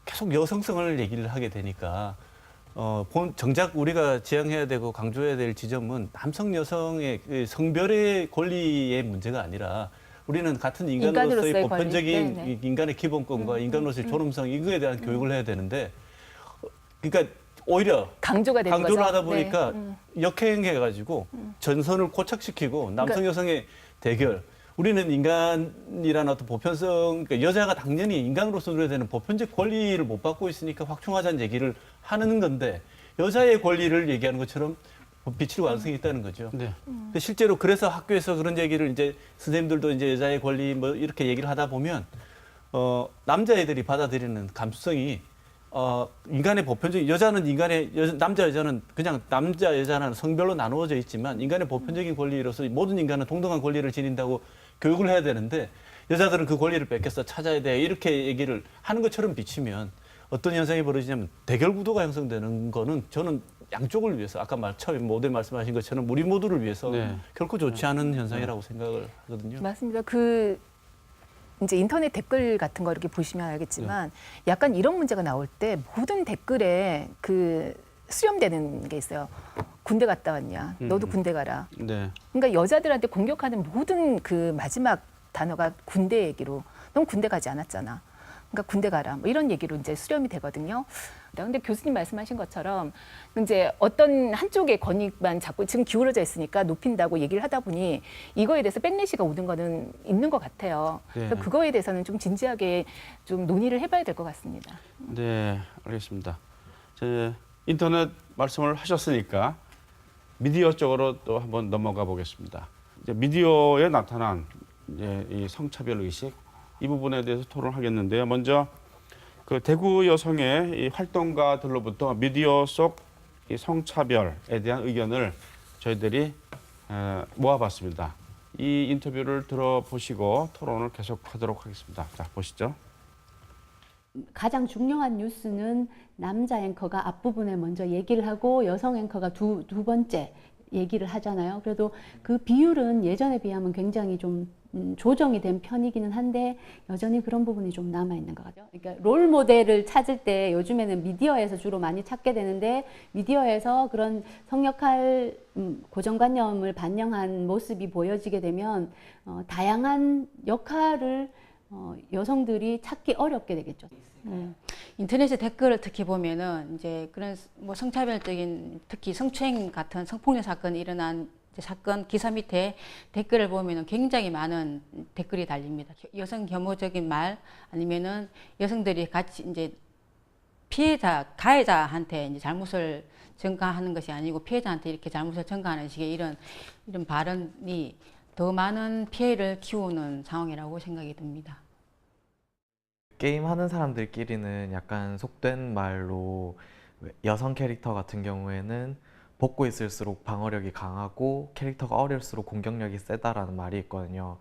계속 여성성을 얘기를 하게 되니까 정작 우리가 지향해야 되고 강조해야 될 지점은 남성 여성의 그 성별의 권리의 문제가 아니라 우리는 같은 인간으로서의 보편적인 권리. 인간의 기본권과 인간으로서의 존엄성 이거에 대한 교육을 해야 되는데 그러니까 오히려 강조가 되는 강조를 거죠. 하다 보니까 네. 역행해가지고 전선을 고착시키고 남성 여성의 대결 우리는 인간이라는 어떤 보편성, 그러니까 여자가 당연히 인간으로서 누려야 되는 보편적 권리를 못 받고 있으니까 확충하자는 얘기를 하는 건데 여자의 권리를 얘기하는 것처럼 비칠 가능성이 있다는 거죠. 네. 근데 실제로 그래서 학교에서 그런 얘기를 이제 선생님들도 이제 여자의 권리 뭐 이렇게 얘기를 하다 보면 남자애들이 받아들이는 감수성이 인간의 보편적인 여자는 남자 여자는 그냥 남자 여자는 성별로 나누어져 있지만 인간의 보편적인 권리로서 모든 인간은 동등한 권리를 지닌다고 교육을 해야 되는데 여자들은 그 권리를 뺏겨서 찾아야 돼 이렇게 얘기를 하는 것처럼 비치면 어떤 현상이 벌어지냐면 대결 구도가 형성되는 거는 저는 양쪽을 위해서 아까 처음에 모델 말씀하신 것처럼 우리 모두를 위해서 네. 결코 좋지 않은 현상이라고 생각을 하거든요. 맞습니다. 이제 인터넷 댓글 같은 거 이렇게 보시면 알겠지만 약간 이런 문제가 나올 때 모든 댓글에 수렴되는 게 있어요. 군대 갔다 왔냐? 너도 군대 가라. 네. 그러니까 여자들한테 공격하는 모든 그 마지막 단어가 군대 얘기로 넌 군대 가지 않았잖아. 그러니까 군대 가라. 뭐 이런 얘기로 이제 수렴이 되거든요. 근데 교수님 말씀하신 것처럼 이제 어떤 한쪽의 권익만 자꾸 지금 기울어져 있으니까 높인다고 얘기를 하다 보니 이거에 대해서 백래시가 오는 거는 있는 것 같아요. 네. 그래서 그거에 대해서는 좀 진지하게 좀 논의를 해봐야 될 것 같습니다. 네, 알겠습니다. 인터넷 말씀을 하셨으니까 미디어 쪽으로 또 한번 넘어가 보겠습니다. 이제 미디어에 나타난 이제 이 성차별 의식 이 부분에 대해서 토론하겠는데요. 먼저 그 대구 여성의 이 활동가들로부터 미디어 속 이 성차별에 대한 의견을 저희들이 모아봤습니다. 이 인터뷰를 들어보시고 토론을 계속하도록 하겠습니다. 자, 보시죠. 가장 중요한 뉴스는 남자 앵커가 앞부분에 먼저 얘기를 하고 여성 앵커가 두 번째 얘기를 하잖아요. 그래도 그 비율은 예전에 비하면 굉장히 좀 조정이 된 편이기는 한데 여전히 그런 부분이 좀 남아있는 것 같아요. 그러니까 롤 모델을 찾을 때 요즘에는 미디어에서 주로 많이 찾게 되는데 미디어에서 그런 성역할 고정관념을 반영한 모습이 보여지게 되면 다양한 역할을 여성들이 찾기 어렵게 되겠죠. 인터넷에 댓글을 특히 보면은 이제 그런 뭐 성차별적인 특히 성추행 같은 성폭력 사건이 일어난 사건 기사 밑에 댓글을 보면은 굉장히 많은 댓글이 달립니다. 여성 혐오적인 말 아니면은 여성들이 같이 이제 가해자한테 이제 잘못을 전가하는 것이 아니고 피해자한테 이렇게 잘못을 전가하는 식의 이런 발언이 더 많은 피해를 키우는 상황이라고 생각이 듭니다. 게임 하는 사람들끼리는 약간 속된 말로 여성 캐릭터 같은 경우에는 벗고 있을수록 방어력이 강하고 캐릭터가 어릴수록 공격력이 세다라는 말이 있거든요.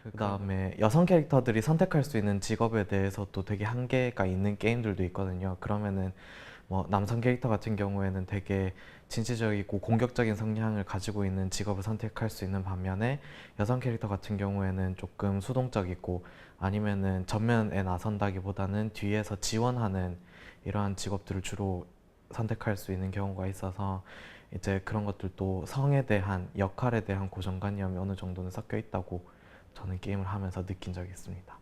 그다음에 여성 캐릭터들이 선택할 수 있는 직업에 대해서도 되게 한계가 있는 게임들도 있거든요. 그러면은 뭐 남성 캐릭터 같은 경우에는 되게 진취적이고 공격적인 성향을 가지고 있는 직업을 선택할 수 있는 반면에 여성 캐릭터 같은 경우에는 조금 수동적이고 아니면은 전면에 나선다기보다는 뒤에서 지원하는 이러한 직업들을 주로 선택할 수 있는 경우가 있어서 이제 그런 것들도 성에 대한 역할에 대한 고정관념이 어느 정도는 섞여 있다고 저는 게임을 하면서 느낀 적이 있습니다.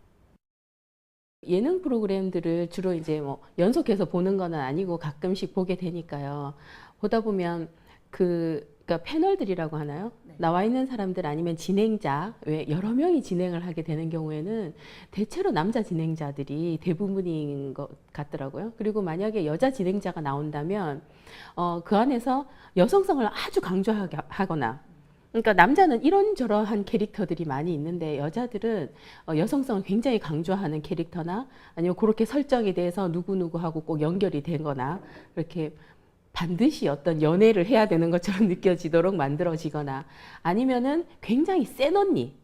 예능 프로그램들을 주로 이제 뭐 연속해서 보는 건 아니고 가끔씩 보게 되니까요. 보다 보면 그러니까 패널들이라고 하나요? 네. 나와 있는 사람들 아니면 진행자, 왜 여러 명이 진행을 하게 되는 경우에는 대체로 남자 진행자들이 대부분인 것 같더라고요. 그리고 만약에 여자 진행자가 나온다면 그 안에서 여성성을 아주 강조하게 하거나 그러니까 남자는 이런저런한 캐릭터들이 많이 있는데 여자들은 여성성을 굉장히 강조하는 캐릭터나 아니면 그렇게 설정에 대해서 누구누구하고 꼭 연결이 되거나 그렇게 반드시 어떤 연애를 해야 되는 것처럼 느껴지도록 만들어지거나 아니면은 굉장히 센 언니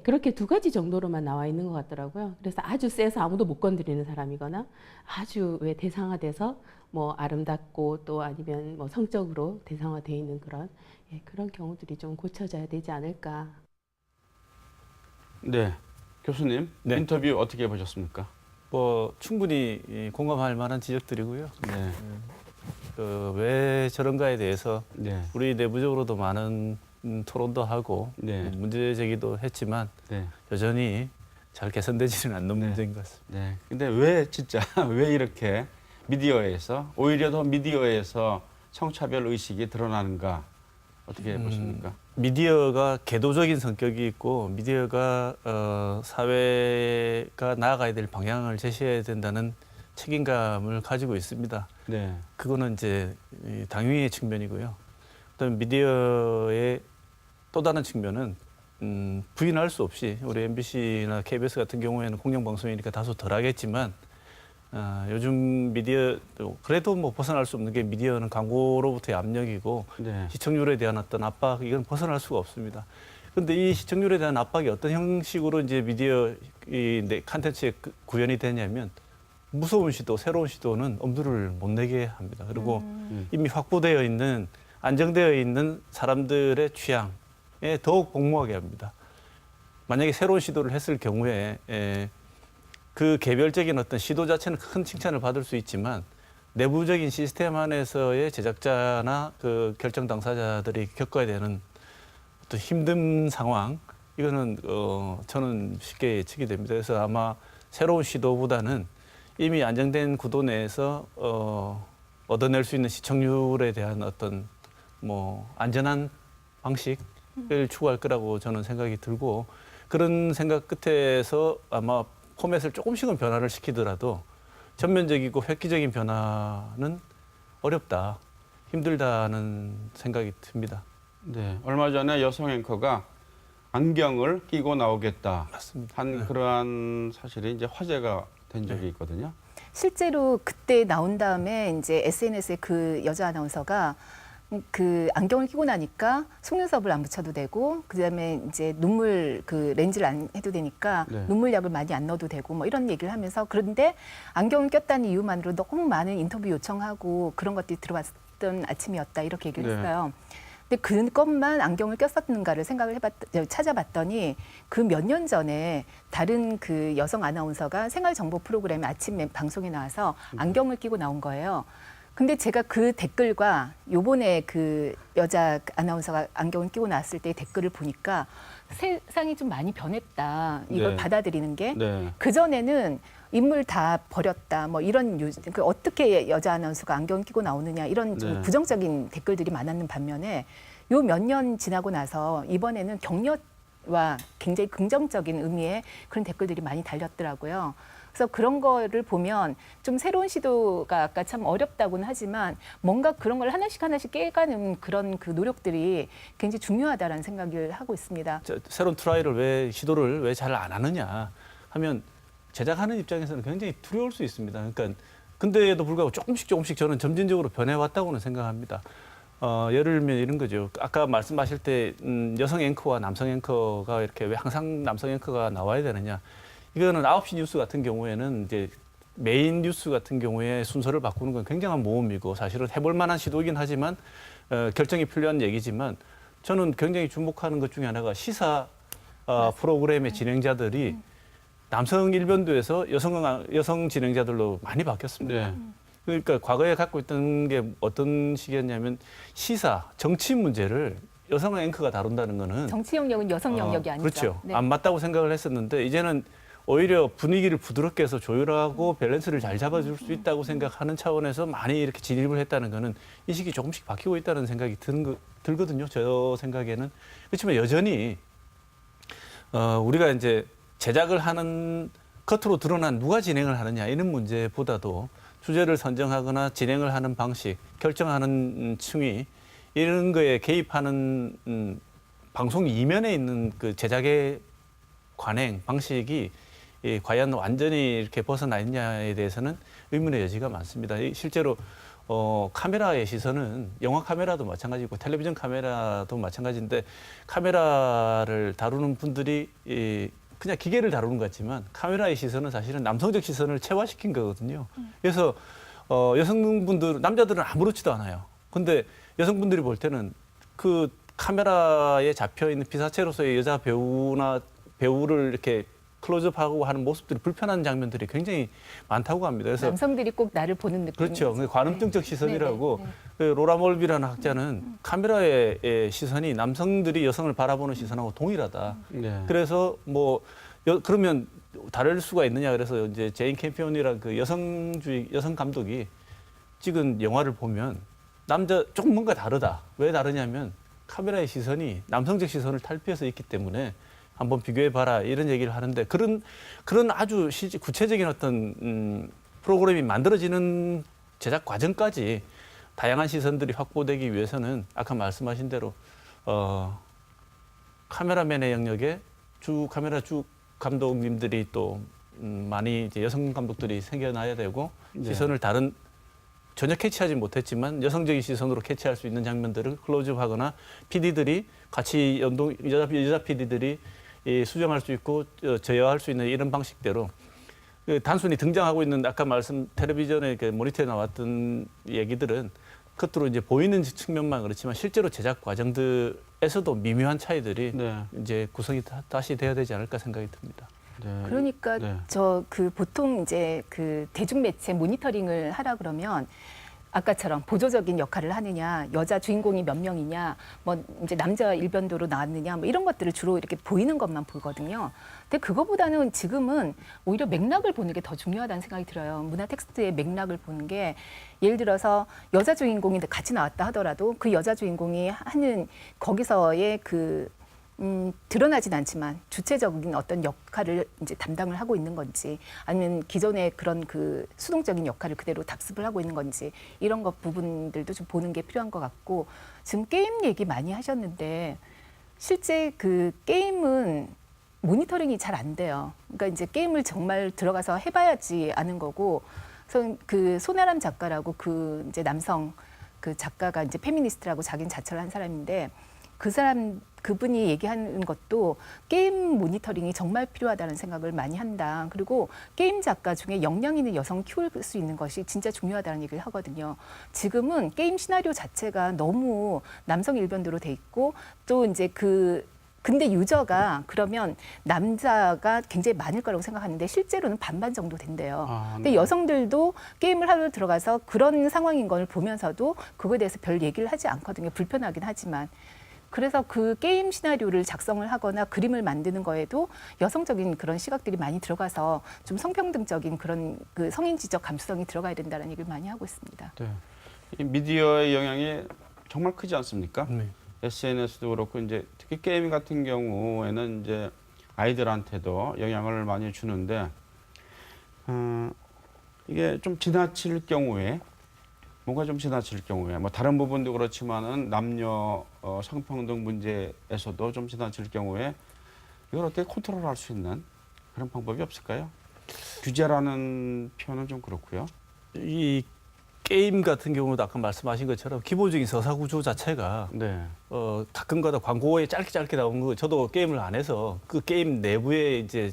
그렇게 두 가지 정도로만 나와 있는 것 같더라고요. 그래서 아주 세서 아무도 못 건드리는 사람이거나 아주 왜 대상화돼서 뭐 아름답고 또 아니면 뭐 성적으로 대상화되어 있는 그런 경우들이 좀 고쳐져야 되지 않을까. 네, 교수님 네. 인터뷰 어떻게 보셨습니까? 뭐 충분히 공감할 만한 지적들이고요. 네, 왜 저런가에 대해서 네, 우리 내부적으로도 많은 토론도 하고 네. 문제 제기도 했지만 네, 여전히 잘 개선되지는 않는 네. 문제인 것 같습니다. 네. 근데 왜 진짜 왜 이렇게 미디어에서 오히려 더 미디어에서 성차별 의식이 드러나는가? 어떻게 보십니까? 미디어가 궤도적인 성격이 있고 미디어가 사회가 나아가야 될 방향을 제시해야 된다는 책임감을 가지고 있습니다. 네. 그거는 이제 이 당위의 측면이고요. 그다음에 미디어의 또 다른 측면은 부인할 수 없이 우리 MBC나 KBS 같은 경우에는 공영방송이니까 다소 덜하겠지만 요즘 미디어 그래도 뭐 벗어날 수 없는 게 미디어는 광고로부터의 압력이고 네. 시청률에 대한 어떤 압박 이건 벗어날 수가 없습니다. 그런데 이 시청률에 대한 압박이 어떤 형식으로 이제 미디어 이 콘텐츠에 구현이 되냐면 무서운 시도, 새로운 시도는 엄두를 못 내게 합니다. 그리고 이미 확보되어 있는 안정되어 있는 사람들의 취향에 더욱 복무하게 합니다. 만약에 새로운 시도를 했을 경우에 그 개별적인 어떤 시도 자체는 큰 칭찬을 받을 수 있지만 내부적인 시스템 안에서의 제작자나 그 결정 당사자들이 겪어야 되는 어떤 힘든 상황 이거는 저는 쉽게 예측이 됩니다. 그래서 아마 새로운 시도보다는 이미 안정된 구도 내에서 얻어낼 수 있는 시청률에 대한 어떤 뭐 안전한 방식을 추구할 거라고 저는 생각이 들고 그런 생각 끝에서 아마 포맷을 조금씩은 변화를 시키더라도 전면적이고 획기적인 변화는 어렵다, 힘들다는 생각이 듭니다. 네. 얼마 전에 여성 앵커가 안경을 끼고 나오겠다 맞습니다. 한 그러한 사실이 이제 화제가 된 적이 있거든요. 실제로 그때 나온 다음에 이제 SNS에 그 여자 아나운서가 그 안경을 끼고 나니까 속눈썹을 안 붙여도 되고 그다음에 이제 눈물 그 렌즈를 안 해도 되니까 네. 눈물약을 많이 안 넣어도 되고 뭐 이런 얘기를 하면서 그런데 안경을 꼈다는 이유만으로 너무 많은 인터뷰 요청하고 그런 것들이 들어왔던 아침이었다 이렇게 얘기를 네. 했어요. 근데 그것만 안경을 꼈었는가를 생각을 찾아봤더니 그 몇 년 전에 다른 그 여성 아나운서가 생활정보 프로그램 아침 방송에 나와서 안경을 끼고 나온 거예요. 근데 제가 그 댓글과 요번에 그 여자 아나운서가 안경을 끼고 나왔을 때 댓글을 보니까 세상이 좀 많이 변했다. 이걸 네. 받아들이는 게. 네. 그전에는 인물 다 버렸다. 뭐 이런 그 어떻게 여자 아나운서가 안경 끼고 나오느냐 이런 좀 네. 부정적인 댓글들이 많았는 반면에 요 몇 년 지나고 나서 이번에는 격려와 굉장히 긍정적인 의미의 그런 댓글들이 많이 달렸더라고요. 그래서 그런 거를 보면 좀 새로운 시도가 아까 참 어렵다고는 하지만 뭔가 그런 걸 하나씩 깨가는 그런 그 노력들이 굉장히 중요하다라는 생각을 하고 있습니다. 새로운 시도를 왜 잘 안 하느냐 하면 제작하는 입장에서는 굉장히 두려울 수 있습니다. 그러니까 근데에도 불구하고 조금씩 저는 점진적으로 변해왔다고는 생각합니다. 예를 들면 이런 거죠. 아까 말씀하실 때 여성 앵커와 남성 앵커가 이렇게 왜 항상 남성 앵커가 나와야 되느냐. 이거는 9시 뉴스 같은 경우에는 이제 메인 뉴스 같은 경우에 순서를 바꾸는 건 굉장한 모험이고 사실은 해볼 만한 시도이긴 하지만 결정이 필요한 얘기지만 저는 굉장히 주목하는 것 중에 하나가 시사 프로그램의 진행자들이 남성 일변도에서 여성 진행자들로 많이 바뀌었습니다. 네. 그러니까 과거에 갖고 있던 게 어떤 식이었냐면 시사, 정치 문제를 여성 앵커가 다룬다는 거는 정치 영역은 여성 영역이 아니죠. 그렇죠. 네. 안 맞다고 생각을 했었는데 이제는 오히려 분위기를 부드럽게 해서 조율하고 밸런스를 잘 잡아줄 수 있다고 생각하는 차원에서 많이 이렇게 진입을 했다는 거는 인식이 조금씩 바뀌고 있다는 생각이 들거든요. 저 생각에는. 그렇지만 여전히 우리가 이제 제작을 하는 겉으로 드러난 누가 진행을 하느냐 이런 문제보다도 주제를 선정하거나 진행을 하는 방식, 결정하는 층위 이런 거에 개입하는 방송 이면에 있는 그 제작의 관행 방식이 과연 완전히 이렇게 벗어나 있냐에 대해서는 의문의 여지가 많습니다. 실제로 카메라의 시선은 영화 카메라도 마찬가지고 텔레비전 카메라도 마찬가지인데 카메라를 다루는 분들이 그냥 기계를 다루는 것 같지만 카메라의 시선은 사실은 남성적 시선을 체화시킨 거거든요. 그래서 남자들은 아무렇지도 않아요. 근데 여성분들이 볼 때는 그 카메라에 잡혀 있는 피사체로서의 여자 배우를 이렇게 클로즈업하고 하는 모습들이 불편한 장면들이 굉장히 많다고 합니다. 그래서 남성들이 꼭 나를 보는 느낌. 그렇죠. 관음증적 시선이라고 네. 그 로라 몰비라는 학자는 카메라의 시선이 남성들이 여성을 바라보는 시선하고 동일하다. 네. 그래서 그러면 다를 수가 있느냐 그래서 이제 제인 캠피온이라는 그 여성 감독이 찍은 영화를 보면 조금 뭔가 다르다. 왜 다르냐면 카메라의 시선이 남성적 시선을 탈피해서 있기 때문에 한번 비교해 봐라 이런 얘기를 하는데 그런 아주 구체적인 어떤 프로그램이 만들어지는 제작 과정까지 다양한 시선들이 확보되기 위해서는 아까 말씀하신 대로 카메라맨의 영역에 카메라 주 감독님들이 또 많이 이제 여성 감독들이 생겨나야 되고 시선을 다른 전혀 캐치하지 못했지만 여성적인 시선으로 캐치할 수 있는 장면들을 클로즈업하거나 PD들이 같이 여자 PD들이 수정할 수 있고 제어할 수 있는 이런 방식대로 단순히 등장하고 있는 아까 텔레비전의 모니터에 나왔던 얘기들은 겉으로 이제 보이는 측면만 그렇지만 실제로 제작 과정들에서도 미묘한 차이들이 이제 구성이 다시 돼야 되지 않을까 생각이 듭니다. 네. 그러니까 네. 보통 이제 대중 매체 모니터링을 하라 그러면 아까처럼 보조적인 역할을 하느냐, 여자 주인공이 몇 명이냐, 뭐 이제 남자 일변도로 나왔느냐, 뭐 이런 것들을 주로 이렇게 보이는 것만 보거든요. 근데 그거보다는 지금은 오히려 맥락을 보는 게 더 중요하다는 생각이 들어요. 문화 텍스트의 맥락을 보는 게 예를 들어서 여자 주인공이 같이 나왔다 하더라도 그 여자 주인공이 하는 거기서의 드러나진 않지만 주체적인 어떤 역할을 이제 담당을 하고 있는 건지 아니면 기존의 그런 수동적인 역할을 그대로 답습을 하고 있는 건지 이런 것 부분들도 좀 보는 게 필요한 것 같고 지금 게임 얘기 많이 하셨는데 실제 게임은 모니터링이 잘 안 돼요. 그러니까 이제 게임을 정말 들어가서 해봐야지 아는 거고 손아람 작가라고 이제 남성 작가가 이제 페미니스트라고 자기는 자처를 한 사람인데 그분이 얘기하는 것도 게임 모니터링이 정말 필요하다는 생각을 많이 한다. 그리고 게임 작가 중에 역량 있는 여성 키울 수 있는 것이 진짜 중요하다는 얘기를 하거든요. 지금은 게임 시나리오 자체가 너무 남성 일변도로 돼 있고 또 이제 근데 유저가 그러면 남자가 굉장히 많을 거라고 생각하는데 실제로는 반반 정도 된대요. 근데 여성들도 게임을 하러 들어가서 그런 상황인 걸 보면서도 그거에 대해서 별 얘기를 하지 않거든요. 불편하긴 하지만. 그래서 게임 시나리오를 작성을 하거나 그림을 만드는 거에도 여성적인 그런 시각들이 많이 들어가서 좀 성평등적인 그런 성인지적 감수성이 들어가야 된다는 얘기를 많이 하고 있습니다. 네. 이 미디어의 영향이 정말 크지 않습니까? 네. SNS도 그렇고 이제 특히 게임 같은 경우에는 이제 아이들한테도 영향을 많이 주는데 이게 좀 지나칠 경우에 뭔가 좀 지나칠 경우에 뭐 다른 부분도 그렇지만은 남녀 성평등 문제에서도 좀 지나칠 경우에 이걸 어떻게 컨트롤할 수 있는 그런 방법이 없을까요? 규제라는 표현은 좀 그렇고요. 이 게임 같은 경우도 아까 말씀하신 것처럼 기본적인 서사 구조 자체가 가끔가다 광고에 짧게 나오는 거 저도 게임을 안 해서 그 게임 내부에 이제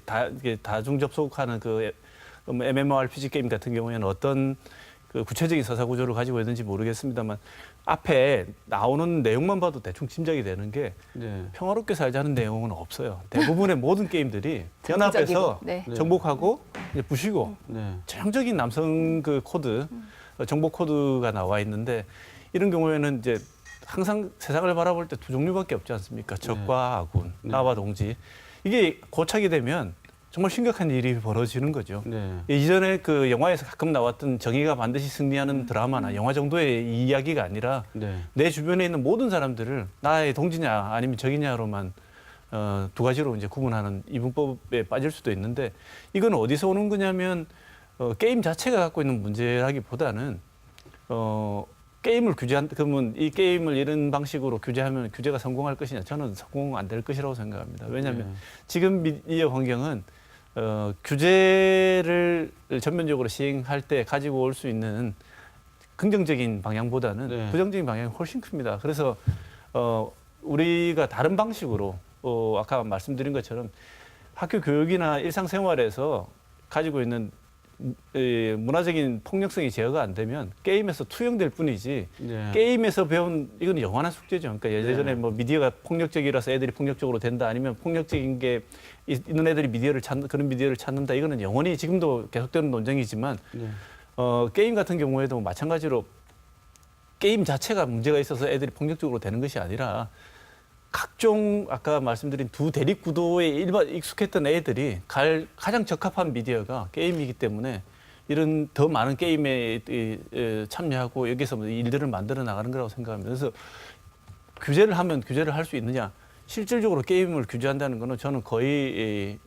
다중 접속하는 MMORPG 게임 같은 경우에는 어떤 구체적인 서사 구조를 가지고 있는지 모르겠습니다만 앞에 나오는 내용만 봐도 대충 짐작이 되는 게 평화롭게 살자는 내용은 없어요. 대부분의 모든 게임들이 연합해서 정복하고 부시고 전형적인 남성 코드, 정복 코드가 나와 있는데 이런 경우에는 이제 항상 세상을 바라볼 때 두 종류밖에 없지 않습니까? 적과 아군, 나와 동지. 이게 고착이 되면 정말 심각한 일이 벌어지는 거죠. 이전에 영화에서 가끔 나왔던 정의가 반드시 승리하는 드라마나 영화 정도의 이야기가 아니라 내 주변에 있는 모든 사람들을 나의 동지냐 아니면 적이냐로만 두 가지로 이제 구분하는 이분법에 빠질 수도 있는데 이건 어디서 오는 거냐면 게임 자체가 갖고 있는 문제라기보다는 게임을 그러면 이 게임을 이런 방식으로 규제하면 규제가 성공할 것이냐? 저는 성공 안 될 것이라고 생각합니다. 왜냐하면 지금 미디어 환경은 규제를 전면적으로 시행할 때 가지고 올 수 있는 긍정적인 방향보다는 부정적인 방향이 훨씬 큽니다. 그래서 우리가 다른 방식으로 아까 말씀드린 것처럼 학교 교육이나 일상생활에서 가지고 있는 문화적인 폭력성이 제어가 안 되면 게임에서 투영될 뿐이지 게임에서 배운 이건 영원한 숙제죠. 그러니까 예전에 뭐 미디어가 폭력적이라서 애들이 폭력적으로 된다 아니면 폭력적인 게 있는 애들이 그런 미디어를 찾는다 이거는 영원히 지금도 계속되는 논쟁이지만 게임 같은 경우에도 마찬가지로 게임 자체가 문제가 있어서 애들이 폭력적으로 되는 것이 아니라 각종 아까 말씀드린 두 대립 구도에 익숙했던 애들이 가장 적합한 미디어가 게임이기 때문에 이런 더 많은 게임에 참여하고 여기서 일들을 만들어 나가는 거라고 생각합니다. 그래서 규제를 하면 규제를 할 수 있느냐? 실질적으로 게임을 규제한다는 거는 저는 거의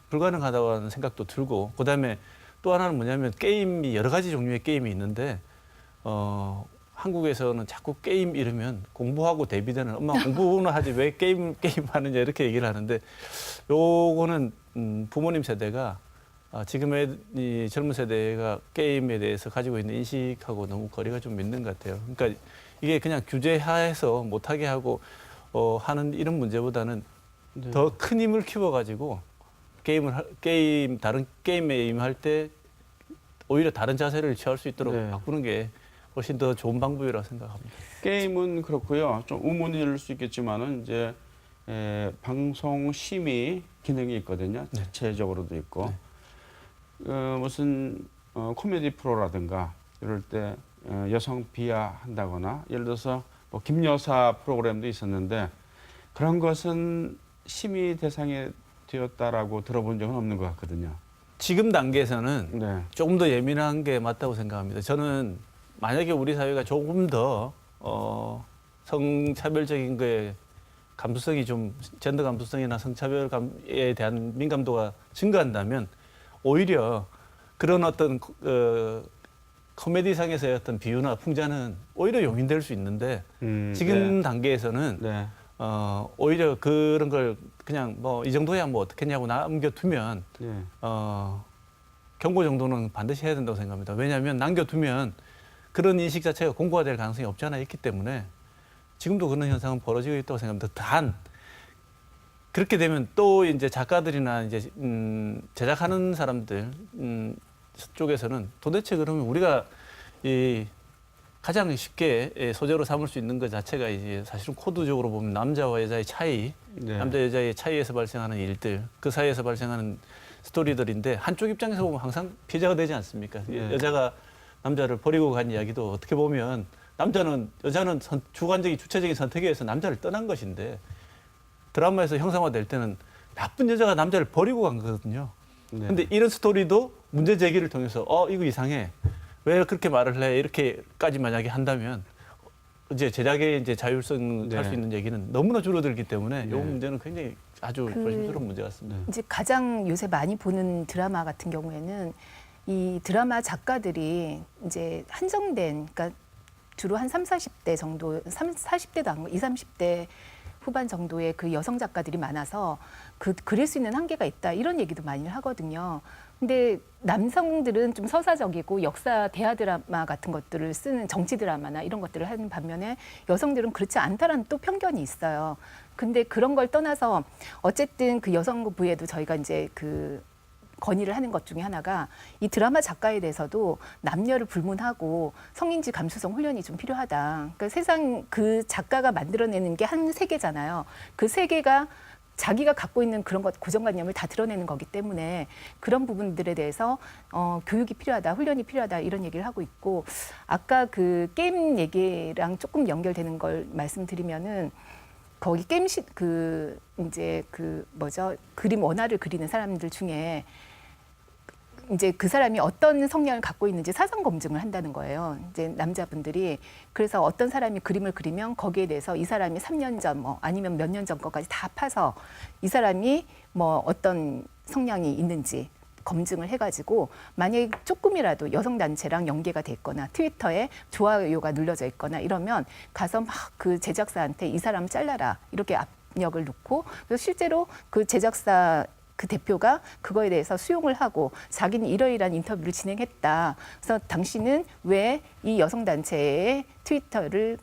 불가능하다고 하는 생각도 들고, 그다음에 또 하나는 뭐냐면 게임이 여러 가지 종류의 게임이 있는데 한국에서는 자꾸 게임 이러면 공부하고 대비되는 엄마 공부는 하지 왜 게임 하느냐 이렇게 얘기를 하는데, 요거는 부모님 세대가 지금의 이 젊은 세대가 게임에 대해서 가지고 있는 인식하고 너무 거리가 좀 있는 것 같아요. 그러니까 이게 그냥 규제하에서 못하게 하고 하는 이런 문제보다는 네. 더 큰 힘을 키워가지고 다른 게임에 임할 때 오히려 다른 자세를 취할 수 있도록 네. 바꾸는 게 훨씬 더 좋은 방법이라고 생각합니다. 게임은 그렇고요. 좀 의문일 수 있겠지만은 이제 방송 심의 기능이 있거든요. 네. 자체적으로도 있고 무슨 코미디 프로라든가 이럴 때 여성 비하한다거나 예를 들어서 뭐 김여사 프로그램도 있었는데 그런 것은 심의 대상이 되었다라고 들어본 적은 없는 것 같거든요. 지금 단계에서는 네. 조금 더 예민한 게 맞다고 생각합니다. 저는 만약에 우리 사회가 조금 더 성차별적인 거에 감수성이 좀 젠더 감수성이나 성차별감에 대한 민감도가 증가한다면 오히려 그런 어떤 코미디상에서의 어떤 비유나 풍자는 오히려 용인될 수 있는데 지금 단계에서는 네. 오히려 그런 걸 그냥 뭐 이 정도야 뭐 어떻겠냐고 남겨두면 네. 경고 정도는 반드시 해야 된다고 생각합니다. 왜냐하면 남겨두면 그런 인식 자체가 공고화될 가능성이 없지 않아 있기 때문에 지금도 그런 현상은 벌어지고 있다고 생각합니다. 단 그렇게 되면 또 이제 작가들이나 이제 제작하는 사람들 쪽에서는 도대체 그러면 우리가 이 가장 쉽게 소재로 삼을 수 있는 것 자체가 이제 사실은 코드적으로 보면 남자와 여자의 차이, 네. 남자 여자의 차이에서 발생하는 일들, 그 사이에서 발생하는 스토리들인데 한쪽 입장에서 보면 항상 피해자가 되지 않습니까? 네. 여자가 남자를 버리고 간 이야기도 어떻게 보면 여자는 주관적인 주체적인 선택에 의해서 남자를 떠난 것인데 드라마에서 형상화될 때는 나쁜 여자가 남자를 버리고 간 거거든요. 네. 근데 이런 스토리도 문제 제기를 통해서 이거 이상해. 왜 그렇게 말을 해? 이렇게까지 만약에 한다면 이제 제작의 이제 자율성 네. 할 수 있는 얘기는 너무나 줄어들기 때문에 이 네. 문제는 굉장히 아주 조심스러운 문제 같습니다. 이제 가장 요새 많이 보는 드라마 같은 경우에는 이 드라마 작가들이 이제 한정된, 그러니까 주로 한 40대 정도, 40대도 아니고 30대 후반 정도의 그 여성 작가들이 많아서 그릴 수 있는 한계가 있다 이런 얘기도 많이 하거든요. 근데 남성들은 좀 서사적이고 역사 대하 드라마 같은 것들을 쓰는 정치 드라마나 이런 것들을 하는 반면에 여성들은 그렇지 않다라는 또 편견이 있어요. 근데 그런 걸 떠나서 어쨌든 그 여성부에도 저희가 이제 그 건의를 하는 것 중에 하나가 이 드라마 작가에 대해서도 남녀를 불문하고 성인지 감수성 훈련이 좀 필요하다. 그러니까 세상 그 작가가 만들어내는 게 한 세계잖아요. 그 세계가 자기가 갖고 있는 그런 것 고정관념을 다 드러내는 거기 때문에 그런 부분들에 대해서 교육이 필요하다, 훈련이 필요하다 이런 얘기를 하고 있고, 아까 그 게임 얘기랑 조금 연결되는 걸 말씀드리면은 거기 게임 이제 그림 원화를 그리는 사람들 중에 이제 그 사람이 어떤 성향을 갖고 있는지 사전 검증을 한다는 거예요. 이제 남자분들이. 그래서 어떤 사람이 그림을 그리면 거기에 대해서 이 사람이 3년 전 아니면 몇 년 전 거까지 다 파서 이 사람이 뭐 어떤 성향이 있는지 검증을 해가지고 만약에 조금이라도 여성단체랑 연계가 됐거나 트위터에 좋아요가 눌러져 있거나 이러면 가서 막 그 제작사한테 이 사람 잘라라 이렇게 압력을 넣고, 그래서 실제로 그 제작사 그 대표가 그거에 대해서 수용을 하고 자기는 이러이러한 인터뷰를 진행했다. 그래서 당신은 왜 이 여성단체의 트위터를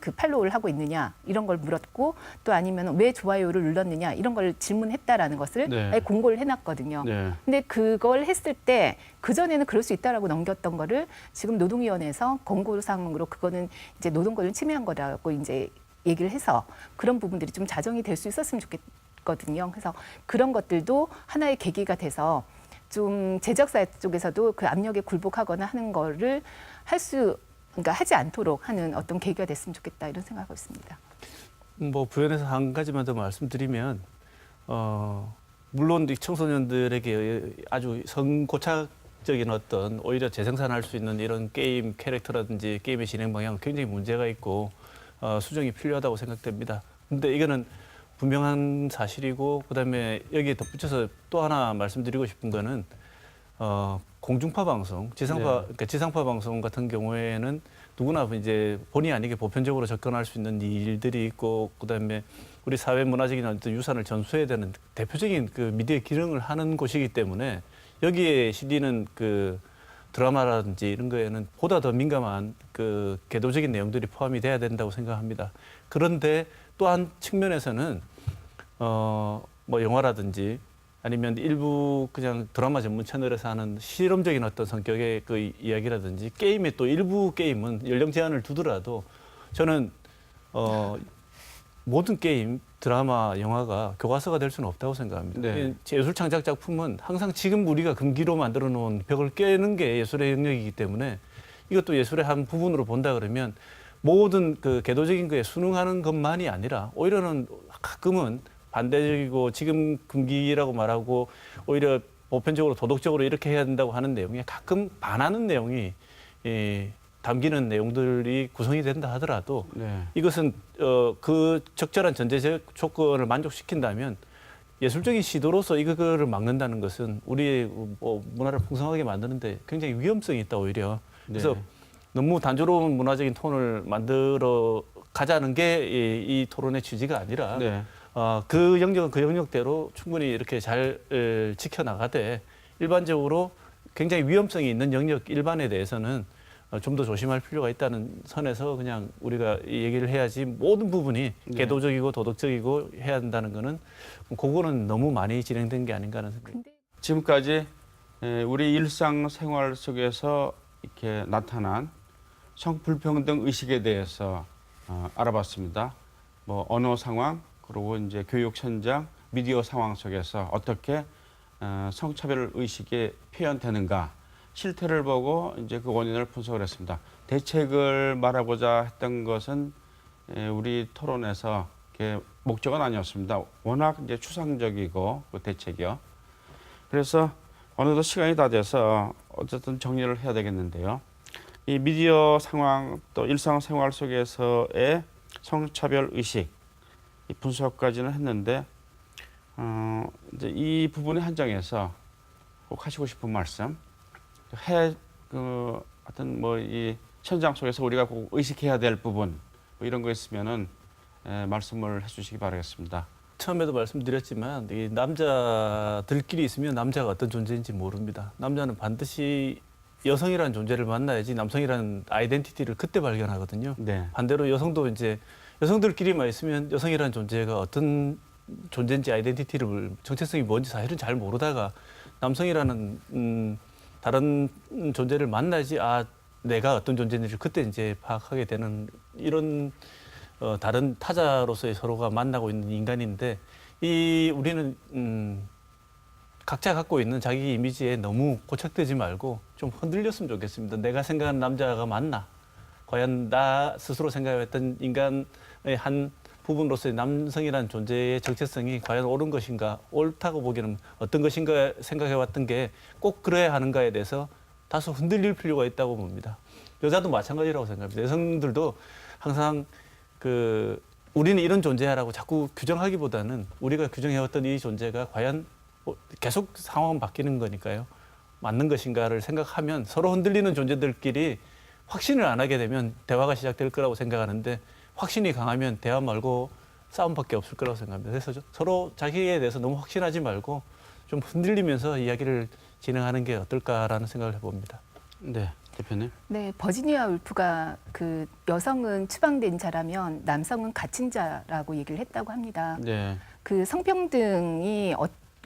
그 팔로우를 하고 있느냐 이런 걸 물었고, 또 아니면 왜 좋아요를 눌렀느냐 이런 걸 질문했다라는 것을 네. 아예 공고를 해놨거든요. 네. 근데 그걸 했을 때 그전에는 그럴 수 있다라고 넘겼던 거를 지금 노동위원회에서 권고사항으로 그거는 이제 노동권을 침해한 거라고 이제 얘기를 해서 그런 부분들이 좀 자정이 될 수 있었으면 좋겠거든요. 그래서 그런 것들도 하나의 계기가 돼서 좀 제작사 쪽에서도 그 압력에 굴복하거나 하는 거를 그러니까 하지 않도록 하는 어떤 계기가 됐으면 좋겠다 이런 생각하고 있습니다. 뭐 부연해서 한 가지만 더 말씀드리면 물론 이 청소년들에게 아주 성고착적인 어떤 오히려 재생산할 수 있는 이런 게임 캐릭터라든지 게임의 진행 방향은 굉장히 문제가 있고, 수정이 필요하다고 생각됩니다. 근데 이거는 분명한 사실이고 그다음에 여기에 덧붙여서 또 하나 말씀드리고 싶은 거는 공중파 방송, 그러니까 지상파 방송 같은 경우에는 누구나 이제 본의 아니게 보편적으로 접근할 수 있는 일들이 있고 그다음에 우리 사회 문화적인 어떤 유산을 전수해야 되는 대표적인 그 미디어 기능을 하는 곳이기 때문에 여기에 실리는 그 드라마라든지 이런 거에는 보다 더 민감한 그 궤도적인 내용들이 포함이 돼야 된다고 생각합니다. 그런데 또 한 측면에서는 뭐 영화라든지 아니면 일부 그냥 드라마 전문 채널에서 하는 실험적인 어떤 성격의 그 이야기라든지 게임의 또 일부 게임은 연령 제한을 두더라도 저는 모든 게임, 드라마, 영화가 교과서가 될 수는 없다고 생각합니다. 네. 예술 창작 작품은 항상 지금 우리가 금기로 만들어 놓은 벽을 깨는 게 예술의 영역이기 때문에 이것도 예술의 한 부분으로 본다 그러면 모든 그 궤도적인 거에 순응하는 것만이 아니라 오히려는 가끔은 반대적이고 지금 금기라고 말하고 오히려 보편적으로 도덕적으로 이렇게 해야 된다고 하는 내용에 가끔 반하는 내용이 담기는 내용들이 구성이 된다 하더라도 네. 이것은 그 적절한 전제적 조건을 만족시킨다면 예술적인 시도로서 이거를 막는다는 것은 우리의 문화를 풍성하게 만드는데 굉장히 위험성이 있다 오히려. 그래서 네. 너무 단조로운 문화적인 톤을 만들어 가자는 게 이 토론의 취지가 아니라 네. 그 영역은 그 영역대로 충분히 이렇게 잘 지켜나가되 일반적으로 굉장히 위험성이 있는 영역 일반에 대해서는 좀 더 조심할 필요가 있다는 선에서 그냥 우리가 이 얘기를 해야지 모든 부분이 네. 궤도적이고 도덕적이고 해야 된다는 거는 그거는 너무 많이 진행된 게 아닌가 하는 생각이 듭니다. 지금까지 우리 일상생활 속에서 이렇게 나타난 성불평등 의식에 대해서 알아봤습니다. 뭐 언어 상황 그리고 이제 교육 현장, 미디어 상황 속에서 어떻게 성차별 의식이 표현되는가 실태를 보고 이제 그 원인을 분석을 했습니다. 대책을 말해보자 했던 것은 우리 토론에서 목적은 아니었습니다. 워낙 이제 추상적이고 그 대책이요. 그래서 어느덧 시간이 다 돼서 어쨌든 정리를 해야 되겠는데요. 이 미디어 상황 또 일상생활 속에서의 성차별 의식 이 분석까지는 했는데 이제 이 부분에 한정해서 꼭 하시고 싶은 말씀, 하여튼 뭐 이 현장 속에서 우리가 꼭 의식해야 될 부분 뭐 이런 거 있으면은 말씀을 해주시기 바라겠습니다. 처음에도 말씀드렸지만 이 남자들끼리 있으면 남자가 어떤 존재인지 모릅니다. 남자는 반드시 여성이라는 존재를 만나야지 남성이라는 아이덴티티를 그때 발견하거든요. 네. 반대로 여성도 이제 여성들끼리만 있으면 여성이라는 존재가 어떤 존재인지 아이덴티티를 정체성이 뭔지 사실은 잘 모르다가 남성이라는 다른 존재를 만나지 내가 어떤 존재인지를 그때 이제 파악하게 되는 이런 다른 타자로서의 서로가 만나고 있는 인간인데 우리는 각자 갖고 있는 자기 이미지에 너무 고착되지 말고 좀 흔들렸으면 좋겠습니다. 내가 생각하는 남자가 맞나? 과연 나 스스로 생각했던 인간의 한 부분으로서의 남성이라는 존재의 정체성이 과연 옳은 것인가? 옳다고 보기에는 어떤 것인가 생각해왔던 게 꼭 그래야 하는가에 대해서 다소 흔들릴 필요가 있다고 봅니다. 여자도 마찬가지라고 생각합니다. 여성들도 항상 우리는 이런 존재야라고 자꾸 규정하기보다는 우리가 규정해왔던 이 존재가 과연 계속 상황은 바뀌는 거니까요. 맞는 것인가를 생각하면 서로 흔들리는 존재들끼리 확신을 안 하게 되면 대화가 시작될 거라고 생각하는데 확신이 강하면 대화 말고 싸움밖에 없을 거라고 생각합니다. 그래서 서로 자기에 대해서 너무 확신하지 말고 좀 흔들리면서 이야기를 진행하는 게 어떨까라는 생각을 해봅니다. 네, 대표님. 네, 버지니아 울프가 그 여성은 추방된 자라면 남성은 갇힌 자라고 얘기를 했다고 합니다. 네. 그 성평등이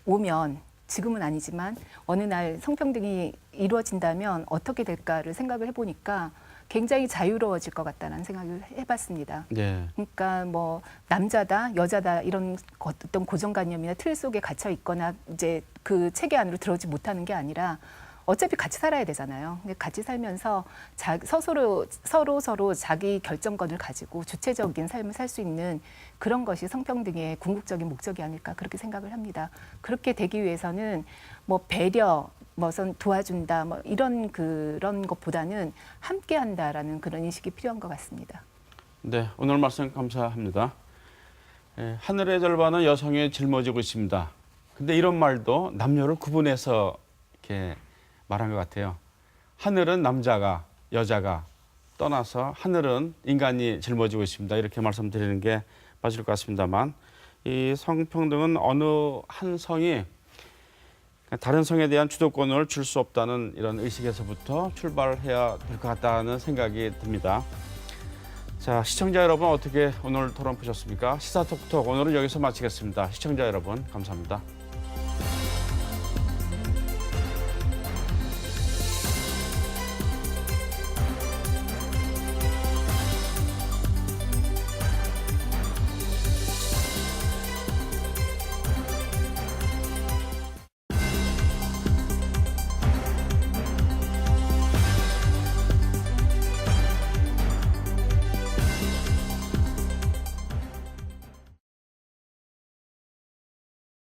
오면 지금은 아니지만 어느 날 성평등이 이루어진다면 어떻게 될까를 생각을 해보니까 굉장히 자유로워질 것 같다는 생각을 해봤습니다. 네. 그러니까 뭐 남자다, 여자다 이런 어떤 고정관념이나 틀 속에 갇혀 있거나 이제 그 체계 안으로 들어오지 못하는 게 아니라 어차피 같이 살아야 되잖아요. 같이 살면서 서로 자기 결정권을 가지고 주체적인 삶을 살 수 있는 그런 것이 성평등의 궁극적인 목적이 아닐까 그렇게 생각을 합니다. 그렇게 되기 위해서는 뭐 배려, 뭐선 도와준다, 뭐 이런 그런 것보다는 함께한다라는 그런 인식이 필요한 것 같습니다. 네, 오늘 말씀 감사합니다. 하늘의 절반은 여성에 짊어지고 있습니다. 근데 이런 말도 남녀를 구분해서 이렇게 말한 것 같아요. 하늘은 남자가, 여자가 떠나서 하늘은 인간이 짊어지고 있습니다. 이렇게 말씀드리는 게 맞을 것 같습니다만, 이 성평등은 어느 한 성이 다른 성에 대한 주도권을 줄 수 없다는 이런 의식에서부터 출발해야 될 것 같다는 생각이 듭니다. 자, 시청자 여러분 어떻게 오늘 토론 보셨습니까? 시사톡톡 오늘은 여기서 마치겠습니다. 시청자 여러분 감사합니다.